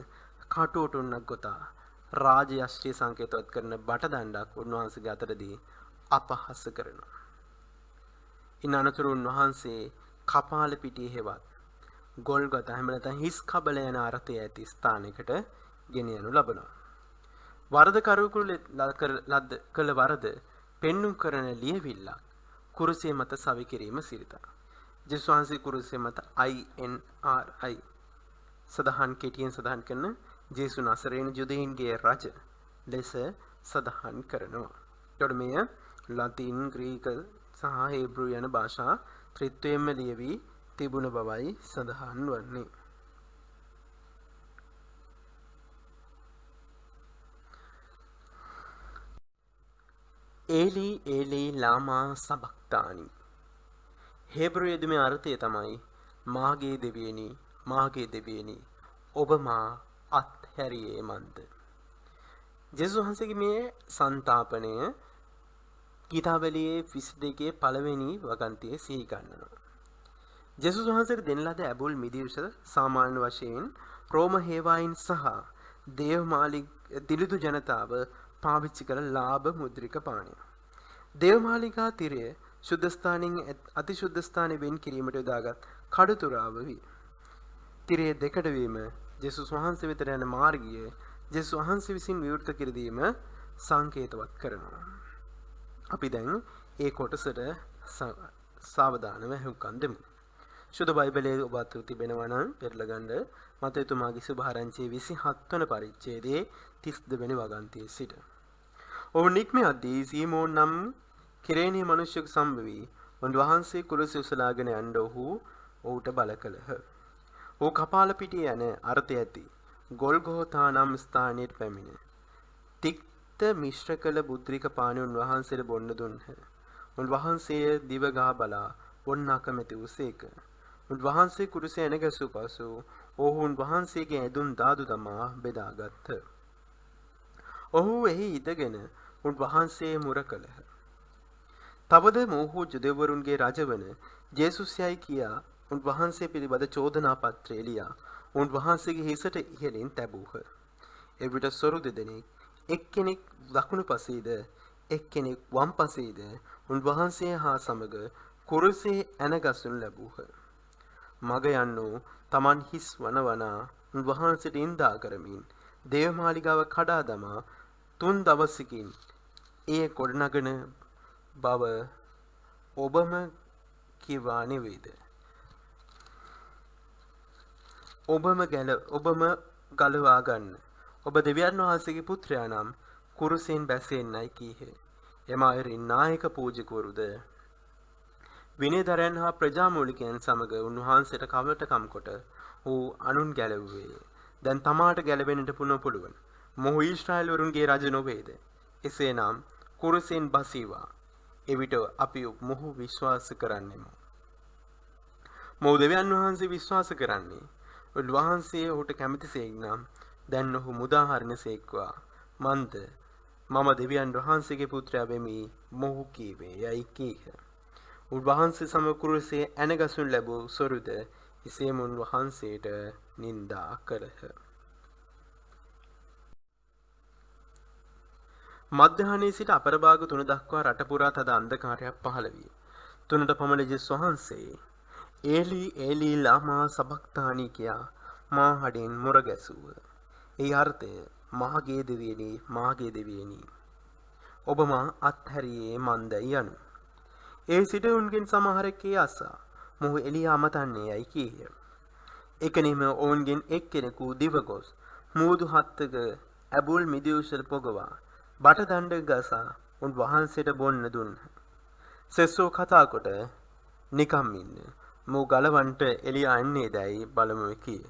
කටු ඔටුන්නක් ගොතා රාජ්‍ය යෂ්ටි සංකේතවත් කරන බට දණ්ඩක් උන්වහන්සේගේ අතටදී අපහාස කරනවා. ඉන් අනතුරු උන්වහන්සේ කපාල පිටියේ හෙවත් ගොල්ගොත එහෙම නැත්නම් හිස් කබල යන අර්ථය ඇති ස්ථානයකට ගෙන යනු ලබනවා. වරදකරුවෙකු කළ වරද පෙන්눔 කරන ලියවිල්ලක් කුරුසිය මත සවි කිරීම සිරිත. ජේසුස් වහන්සේ කුරුසිය මත INRI සදහන් කෙටියෙන් සදහන් කරන ජේසු නසරේන යුදෙයින්ගේ රජ ලෙස සදහන් කරනවා. එතකොට මෙය ලතින් ග්‍රීක සහ හේබ්‍රු යන භාෂා ත්‍රිත්වයෙන්ම ලියවි තිබුණ බවයි සඳහන් වන්නේ. ඒලි ඒලි ලාමා සබක්තානි. හේබ්‍රු යෙදුමේ අර්ථය තමයි මාගේ දෙවියනි මාගේ දෙවියනි ඔබ මා අත්හැරියේ මන්ද. ජේසුස් වහන්සේගේ මේ සන්තාපනය ගීතාවලියේ 22 පළවෙනි වගන්තියේ සිහි ගන්නවා. ජේසුස් වහන්සේට දෙන ලද ඇබුල් මිදිවිස සාමාන්‍ය වශයෙන් රෝම හේවායින් සහ දේවමාලිග දිලිදු ජනතාව පාවිච්චි කළ ලාභ මුද්‍රික පානය. දේවමාලිගා තිරය ශුද්ධස්ථානයෙන් අතිශුද්ධ ස්ථානය වෙන් කිරීමට යොදාගත් කඩතුරාව වේ. තිරයේ දෙකඩ වීම ජේසුස් වහන්සේ වෙතට යන මාර්ගය ජේසුස් වහන්සේ විසින් විවෘත කර දීම සංකේතවත් කරනවා. අපි දැන් ඒ කොටසට සාවධානව හුඟක් දෙමු. ශුද්ධ බයිබලයේ ඔබ අත තිබෙනවා නම් පෙරලා ගන්න මතයතුමාගේ සුභාරංචියේ 27 වන පරිච්ඡේදයේ 32 වෙනි වගන්තියේ සිට. ඔවුන් නික්මයේදී සීමෝන් නම් කිරේනිය මිනිසෙකු සම්බවි උන්වහන්සේ කුරුසිය උසලාගෙන යන්න ඔහුට බල කළහ. ඔහු කපාල පිටිය යන අර්ථය ඇති ගොල්ගෝතා නම් ස්ථානයට පැමිණ තික්ත මිශ්‍ර කළ බුද්ධික පානය උන්වහන්සේට බොන්න දුන්හ. උන්වහන්සේ දිව ගා බලා බොන්න අකමැති වූසේක. උන්වහන්සේ කුරුසේ එන ගැසූ පසු ඔහු උන්වහන්සේගේ ඇඳුම් දාදු දමා බෙදාගත්හ. ඔහු එහි ඉඳගෙන උන්වහන්සේ මුර කළහ. තවද මොහු ජුදෙවරුන්ගේ රජවන ජේසුස් යයි කියා උන්වහන්සේ පිළිබඳ චෝදනා පත්‍රය ලියා උන්වහන්සේගේ හිසට ඉහළින් තැබූහ. එවිට සොරු දෙදෙනෙක් එක්කෙනෙක් දකුණු පසේද එක්කෙනෙක් වම් පසේද උන්වහන්සේ හා සමග කුරුසේ ඇන ගසනු ලැබූහ. මග යන්නෝ තමන් හිස් වනවනා උන්වහන්සේට නින්දා කරමින් දේවමාලිගාව කඩා දමා 3 දවසකින් එය ගොඩනගන බව ඔබම කිවා නෙවේද? ඔබම ගලවා ගන්න. ඔබ දෙවියන් වහන්සේගේ පුත්‍රයා නම් කුරුසෙන් බැසෙන්නයි කීහ. එම අයුරින් නායක පූජකවරුද විනයදරයන් හා ප්‍රජාමූලිකයන් සමග උන්වහන්සේට කවටකම් කොට ඌ අනුන් ගැලවුවේ. දැන් තමාට ගැලවෙන්නට පුළුවන්. මොහු ඊශ්‍රායල් වරුන්ගේ රජ නොවේද? එසේනම් කුරුසෙන් බසීවා. එවිට අපි මොහු විශ්වාස කරන්නෙමු. මොහු දෙවියන් වහන්සේ විශ්වාස කරන්නේ උන්වහන්සේ ඔහුට කැමතිසේක් නම් දැන් ඔහු මුදාහරිනසේක්වා. මන්ද මම දෙවියන් වහන්සේගේ පුත්‍රයා වෙමි මොහු කීවේ යයි කීහ. උන්වහන්සේ සමග කුරුසේ ඇනගසුන් ලැබූ සොරුද එසේම උන්වහන්සේට නින්දා කළහ. මධ්‍යහ්නයේ සිට අපරභාග 3 දක්වා රට පුරා තද අන්ධකාරයක් පහළ විය. 3ට පමණ ජේසුස් වහන්සේ ඒලි ඒලි ලාමා සබක්තානි කියා මාහඩෙන් මුර ගැසුව. ඒ අර්ථය මාගේ දෙවියනි මාගේ දෙවියනි ඔබ මා අත්හැරියේ මන්දයි යනු. ඒ සිට උන්ගෙන් සමහරකේ අසා මොහු එළිය අමතන්නේ යයි කීය. එකෙනෙම ඔවුන්ගෙන් එක්කෙනෙකු දිවගොස් මූදු හත්තක ඇබුල් මිදිඋසල පොගවා බටදණ්ඩ ගසා උන්වහන්සේට බොන්න දුන්හ. සෙස්සෝ කතා කොට නිකම් ඉන්න මෝ ගලවන්ට එළිය යන්නේ දැයි බලමු කීය.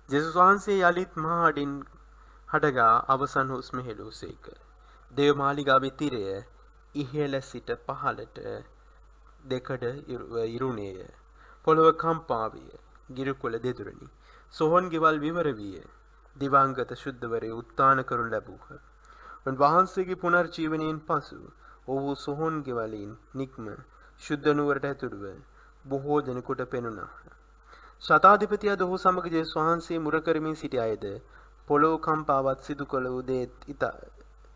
ජේසුස් වහන්සේ යලිත් මහඩින් හඩගා අවසන් හුස්ම හෙළූසේක. දේවමාලිගාවේ තිරය ඉහළ සිට පහළට දෙකඩ ඉරුණේය. පොළොව කම්පා විය. ගිරිකුල දෙදුරනි. සොහොන් ගෙවල් විවර විය. දිවංගත ශුද්ධවරේ උත්ථාන කරනු ලැබූහ. උන්වහන්සේගේ පුනර්ජීවනයෙන් පසු ඔහු සොහොන් ගෙවලින් නික්ම ශුද්ධ නුවරට ඇතුළුව බොහෝ දෙනෙකුට පෙනුණා. ශතාධිපතියා ඔහු සමග ජේසුස් වහන්සේ මුර කරමින් සිටි අයද පොළොව කම්පාවත් සිදු කළ උදේ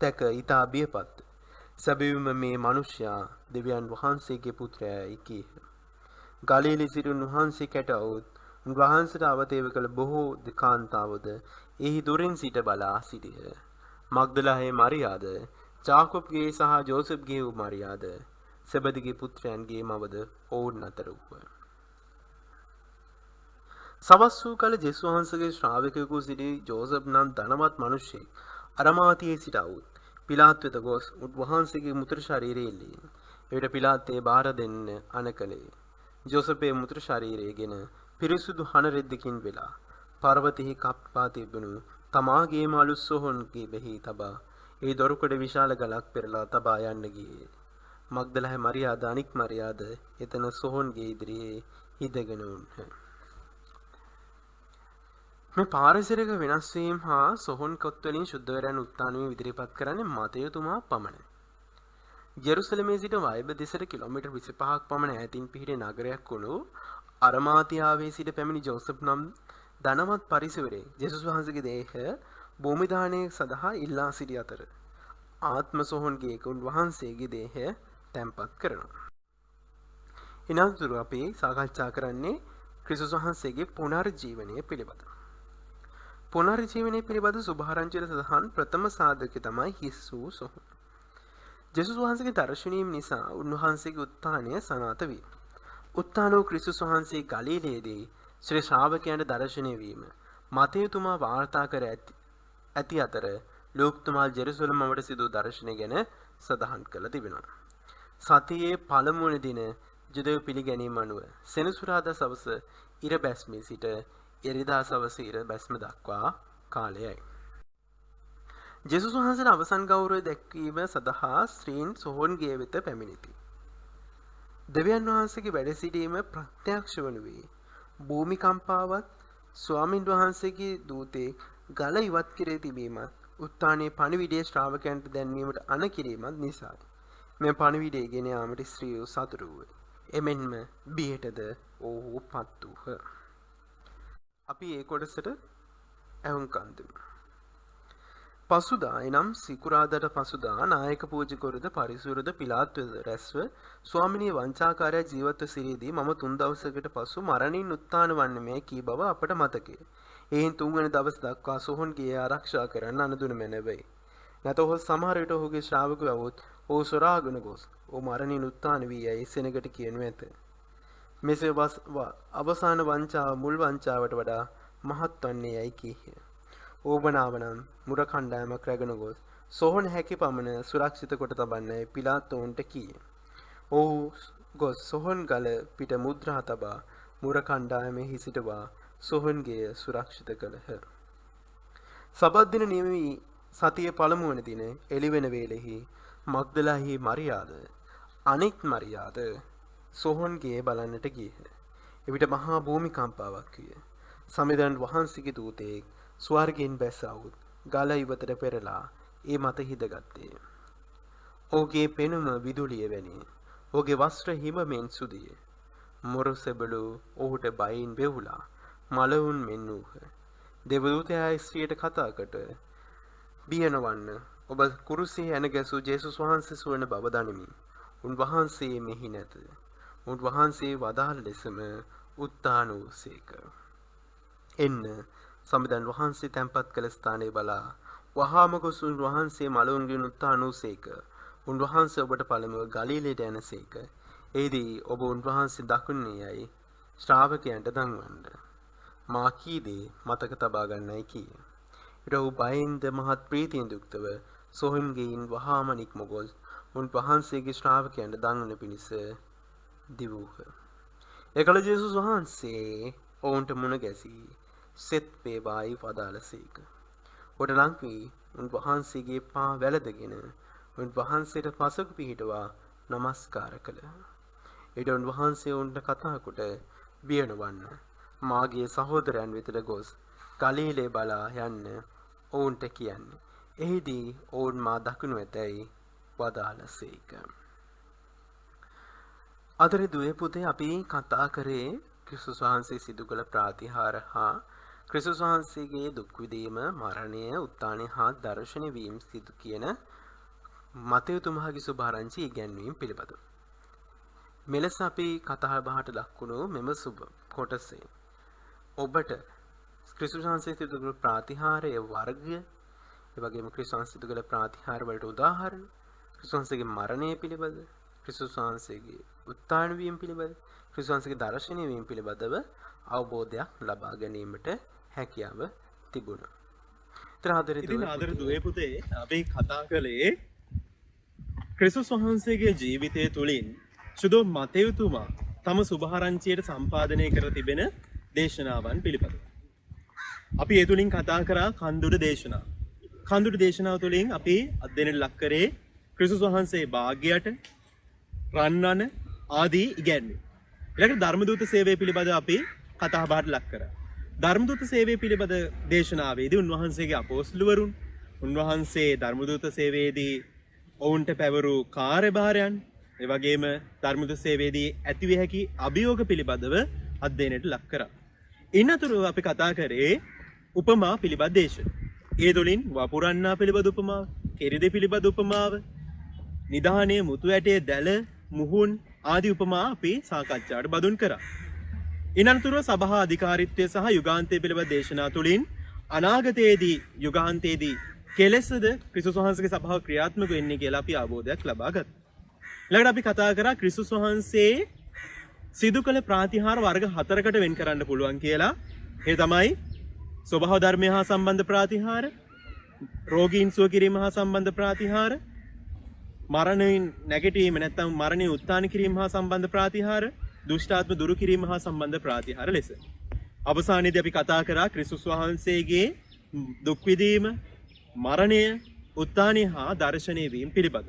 තැක ඊතා බියපත්. සැබවින්ම මේ මිනිසයා දෙවියන් වහන්සේගේ පුත්‍රයායි කීහ. ගලීලි සිට උන්වහන්සේ කැටවුත් උන්වහන්සේට අවතේව කළ බොහෝ කාන්තාවද එහි දුරින් සිට බලා සිටිය. මග්දලාහේ මරියාද ජාකොබ්ගේ සහ ජෝසප්ගේ වූ මරියාද සෙබදිගේ පුත්‍රයන්ගේ මවද ඔවුන් අතර වූහ. සවස් වූ කල ජේසුස් වහන්සේගේ ශ්‍රාවකයෙකු සිටි ජෝසප් නම් ධනවත් මිනිසෙක් අරමාතියේ සිටවුත් පිලාත් වෙත ගොස් උන්වහන්සේගේ මුත්‍ර ශරීරය එල්ලී. එවිට පිලාත් ඒ බාර දෙන්න අනකලේ. ජෝසපේ මුත්‍ර ශරීරයගෙන පිරිසුදු හන රෙද්දකින් වෙලා පර්වතෙහි කප්පා තිබුණු තමාගේ මාළු සොහොන්ගේ බෙහි තබා ඒ දොරකඩ විශාල ගලක් පෙරලා තබා යන්න ගියේ. මග්දලාහේ මරියාද අනික් මරියාද එතන සොහොන්ගේ ඉදිරියේ හිඳගෙන වුන්හ. මේ පාරිසරික වෙනස් වීම හා සොහොන් කොත් වලින් ශුද්ධවරයන් උත්ථාන වීම ඉදිරිපත් කරන්නේ මතයතුමා පමණයි. ජෙරුසලමේ සිට වයඹ දෙසට කිලෝමීටර් 25ක් පමණ ඈතින් පිහිටි නගරයක් වුණු අරමාතියාවේ සිට පැමිණි ජෝසප් නම් ධනවත් පරිසරයේ ජේසුස් වහන්සේගේ දේහය භූමි දානය සඳහා ඉල්ලා සිටි අතර ආත්ම සොහොන්ගේ උන්වහන්සේගේ දේහය තැන්පත් කරනවා. ඉනතුරු අපි සාකච්ඡා කරන්නේ ක්‍රිස්තුස් වහන්සේගේ පුනර්ජීවනය පිළිබඳව. පුනර්ජීවනය පිළිබඳ සුභාරංචියට සඳහන් ප්‍රථම සාධකය තමයි හිස් වූ සොහොන. ජේසුස් වහන්සේගේ දර්ශනීය නිසා උන්වහන්සේගේ උත්ථානය සනාථ විය. උත්ථාන වූ ක්‍රිස්තුස් වහන්සේ ගලීලයේදී ශ්‍රී ශ්‍රාවකයන්ට දර්ශනය වීම මතයතුමා වාර්තා කර ඇති අතර ලූක්තුමා ජෙරුසලම මවට සිදු දර්ශනය ගැන සඳහන් කළ තිබෙනවා. සතියේ පළමුවන දින ජුදෙව් පිළිගැනීම අනුව සෙනසුරාදා සවස ඉර බැස්මේ සිට එරිදා සවස ඉර බැස්ම දක්වා කාලයයි. ජේසුස් වහන්සේට අවසන් ගෞරවය දැක්වීම සඳහා ස්ත්‍රීන් සොහොන්ගේ වෙත පැමිණිති. දෙවියන් වහන්සේගේ වැඩ සිටීම ප්‍රත්‍යක්ෂ වනුයේ භූමිකම්පාවත් ස්වාමින් වහන්සේගේ දූතේ ගල ඉවත් කරේ තිබීමත් උත්තානයේ පණිවිඩයේ ශ්‍රාවකයන්ට දැන්වීමට අන කිරීමත් නිසායි. මේ පණිවිඩය ගෙන යාමට ස්ත්‍රියෝ සතුටු වූ. එමෙන්ම බියටද ඔවුහු පත් වූහ. අපි ඒ කොටසට ඇහුම්කන් දෙමු. පසුදා එනම් සිකුරාදාට පසුදා නායක පූජකවරුද පරිසුරුද පිලාත්වද රැස්ව ස්වාමිනී වංචාකාරයා ජීවත්ව සිටියේදී මම 3 දවසකට පසු මරණින් උත්ථාන වන්නේ කී බව අපට මතකය. එයින් 3 වෙනි දවස් දක්වා සොහොන්ගේ ආරක්ෂා කරන්න අනුදුන මැනවේ. නැතහොත් සමහර විට ඔහුගේ ශ්‍රාවකයෝ වොත් ඔහු සොරාගෙන ගොස් ඔහු මරණින් උත්ථාන වී යයි සෙනගට කියනු ඇත. මෙසේ අවසාන වංචාව මුල් වංචාවට වඩා මහත් වන්නේ යයි කීය. ඕබනාව නම් මුර කණ්ඩායමක් රැගෙන ගොස් සොහොන හැකි පමණ සුරක්ෂිත කොට තබන්නයි පිලාත් ඔවුන්ට කීය. ඔහු ගොස් සොහොන් ගල පිට මුද්‍රා තබා මුර කණ්ඩායමෙහි සිටවා සොහොන්ගේ සුරක්ෂිත කළහ. සබත් දින නියමී සතිය පළමු වන දින එළිවෙන වේලෙහි මග්දලාහි මරියාද අනෙක් මරියාද සොහොන්ගේ බලන්නට ගියහ. එවිට මහා භූමිකම්පාවක් විය. සමිඳුන් වහන්සේගේ දූතෙක් ස්වර්ගයෙන් බැස આવුත් ගල ඉවතට පෙරලා ඒ මත හිඳගත්තේ. ඔහුගේ පෙනුම විදුලිය වැනි. ඔහුගේ වස්ත්‍ර හිමෙන් සුදිය. මොරසෙබළු ඔහුට බයින් වෙවුලා මලවුන් මෙන් වූහ. දෙවදූතයා ස්ත්‍රියට කතා කොට බිය නොවන්න ඔබ කුරුසියේ ඇන ගැසූ ජේසුස් වහන්සේ සුවන බව දනිමි. උන්වහන්සේ මෙහි නැත. උන්වහන්සේ වදාළ ලෙසම උත්ථාන වූසේක. එන්න සමිඳුන් වහන්සේ තැන්පත් කළ ස්ථානයේ බලා වහාම ගොස් උන්වහන්සේ මලවුන්ගෙන් උත්ථාන වූසේක. උන්වහන්සේ ඔබට පළමුව ගලීලයට යනසේක. එෙහිදී ඔබ උන්වහන්සේ දකුණේ යයි ශ්‍රාවකයන්ට දන්වන්න. මා කී දේ මතක තබා ගන්නයි කීය. ඊට ඔහු බයෙන්ද මහත් ප්‍රීතියෙන් යුක්තව සොහොන්ගෙයින් වහාම නික්ම ගොස් උන්වහන්සේගේ ශ්‍රාවකයන්ට දන්වන පිණිස දිවූහ. එකල ජේසුස් වහන්සේ ඔවුන්ට මුණ ගැසී සෙත් වේවායි වදාළසේක. කොට ලං වී උන්වහන්සේගේ පා වැළඳගෙන උන්වහන්සේට පසක පිහිටවා නමස්කාර කළහ. ඊට උන්වහන්සේ ඔවුන්ට කතා කොට බිය නොවන්න මාගේ සහෝදරයන් වෙතට ගොස් ගලීලේ බලා යන්න ඔවුන්ට කියන්නේ. එහිදී ඔවුන් මා දකිනු ඇතැයි වදාළසේක. අදර දුවේ පුතේ අපි කතා කරේ ක්‍රිස්තුස් වහන්සේ සිදු කළ ප්‍රාතිහාර හා ක්‍රිස්තුස් වහන්සේගේ දුක් විඳීම, මරණය, උත්ථානය හා දර්ශනය වීම සිදු කියන මතෙව් තුමාගේ සුභාරංචි ඉගැන්වීම පිළිබඳව. මෙලෙස අපි කතා බහට ලක්වුණු මෙම සුබ කොටසේ ඔබට ක්‍රිස්තුස් වහන්සේ සිදු කළ ප්‍රාතිහාරයේ වර්ගය, ඒ වගේම ක්‍රිස්තුස් වහන්සේ සිදු කළ ප්‍රාතිහාර වලට උදාහරණ, ක්‍රිස්තුස් වහන්සේගේ මරණය පිළිබඳ, ක්‍රිස්තුස් වහන්සේගේ උත්ථාන වීම පිළිබඳ, ක්‍රිස්තුස් වහන්සේගේ දර්ශනය වීම පිළිබඳව අවබෝධයක් ලබා ගැනීමට හැකියාව තිබුණා. ඉතින් ආදර දුවේ පුතේ අපි කතා කළේ ක්‍රිස්තුස් වහන්සේගේ ජීවිතය තුළින් සුදු මතෙව්තුමා තම සුභාරංචියට සම්පාදනය කර තිබෙන දේශනාවන් පිළිබඳව. අපි ඒ තුලින් කතා කරා කන්දුඩ දේශනාව. කන්දුඩ දේශනාව තුළින් අපි අධ්‍යයනයට ලක් කරේ ක්‍රිස්තුස් වහන්සේ භාග්‍යයට රන්වන ආදී ඉගැන්වීම්. ඊළඟට ධර්මදූත සේවය පිළිබඳව අපි කතා බහට ලක් කරා. ධර්මදූත සේවය පිළිබඳ දේශනාවේදී උන්වහන්සේගේ අපොස්තලවරුන්, උන්වහන්සේ ධර්මදූත සේවයේදී ඔවුන්ට පැවරු කාර්යභාරයන්, ඒ වගේම ධර්මදූත සේවයේදී ඇතිවිය හැකි අභියෝග පිළිබඳව අධ්‍යයනයට ලක් කරා. ඉන්නතුරු අපි කතා කරේ උපමා පිළිබඳ දේශන. ඒ තුළින් වපුරන්නා පිළිබඳ උපමාව, කෙරිදි පිළිබඳ උපමාව, නිධානයේ මුතු ඇටේ දැල, මුහුන් ආදී උපමා අපි සාකච්ඡාවට බඳුන් කරා. ඉනතුරුව සභා අධිකාරීත්වය සහ යුගාන්තය පිළිබඳ දේශනා තුළින් අනාගතයේදී යුගාන්තයේදී කෙලෙසද ක්‍රිස්තුස් වහන්සේගේ සභාව ක්‍රියාත්මක වෙන්නේ කියලා අපි අවබෝධයක් ලබා ගත්තා. ඊළඟට අපි කතා කරා ක්‍රිස්තුස් වහන්සේ සිදු කළ ප්‍රාතිහාර වර්ග 4කට වෙන් කරන්න පුළුවන් කියලා. ඒ තමයි ස්වභාව ධර්මය හා සම්බන්ධ ප්‍රාතිහාර, රෝගීන් සුව කිරීම හා සම්බන්ධ ප්‍රාතිහාර, මරණයෙන් නැගිටීම නැත්නම් මරණය උත්ථාන කිරීම හා සම්බන්ධ ප්‍රාතිහාර, දුෂ්ටාත්ම දුරු කිරීම හා සම්බන්ධ ප්‍රාතිහාර ලෙස. අවසානයේදී අපි කතා කරා ක්‍රිස්තුස් වහන්සේගේ දුක් විඳීම, මරණය, උත්ථානය හා දර්ශනය වීම පිළිබඳ.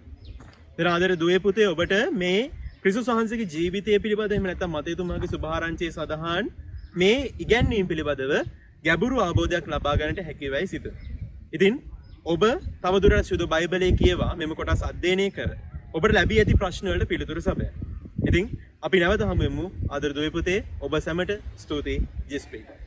ඉතින් ආදර දුවේ පුතේ ඔබට මේ ක්‍රිස්තුස් වහන්සේගේ ජීවිතය පිළිබඳ එහෙම නැත්නම් මතයතුමාගේ සුභාරංචියේ සඳහන් මේ ඉගැන්වීම් පිළිබඳව ගැඹුරු අවබෝධයක් ලබා ගන්නට හැකිවයි සිත. ඉතින් ඔබ තවදුරටත් සුදු බයිබලයේ කියවා මෙම කොටස් අධ්‍යයනය කර ඔබට ලැබී ඇති ප්‍රශ්න වලට පිළිතුරු සපයන්න. ඉතින් අපි නැවත හමු වෙමු. ආදර දුවේ පුතේ ඔබ සැමට ස්තුතියි. ජෙස්ප්‍රීත්.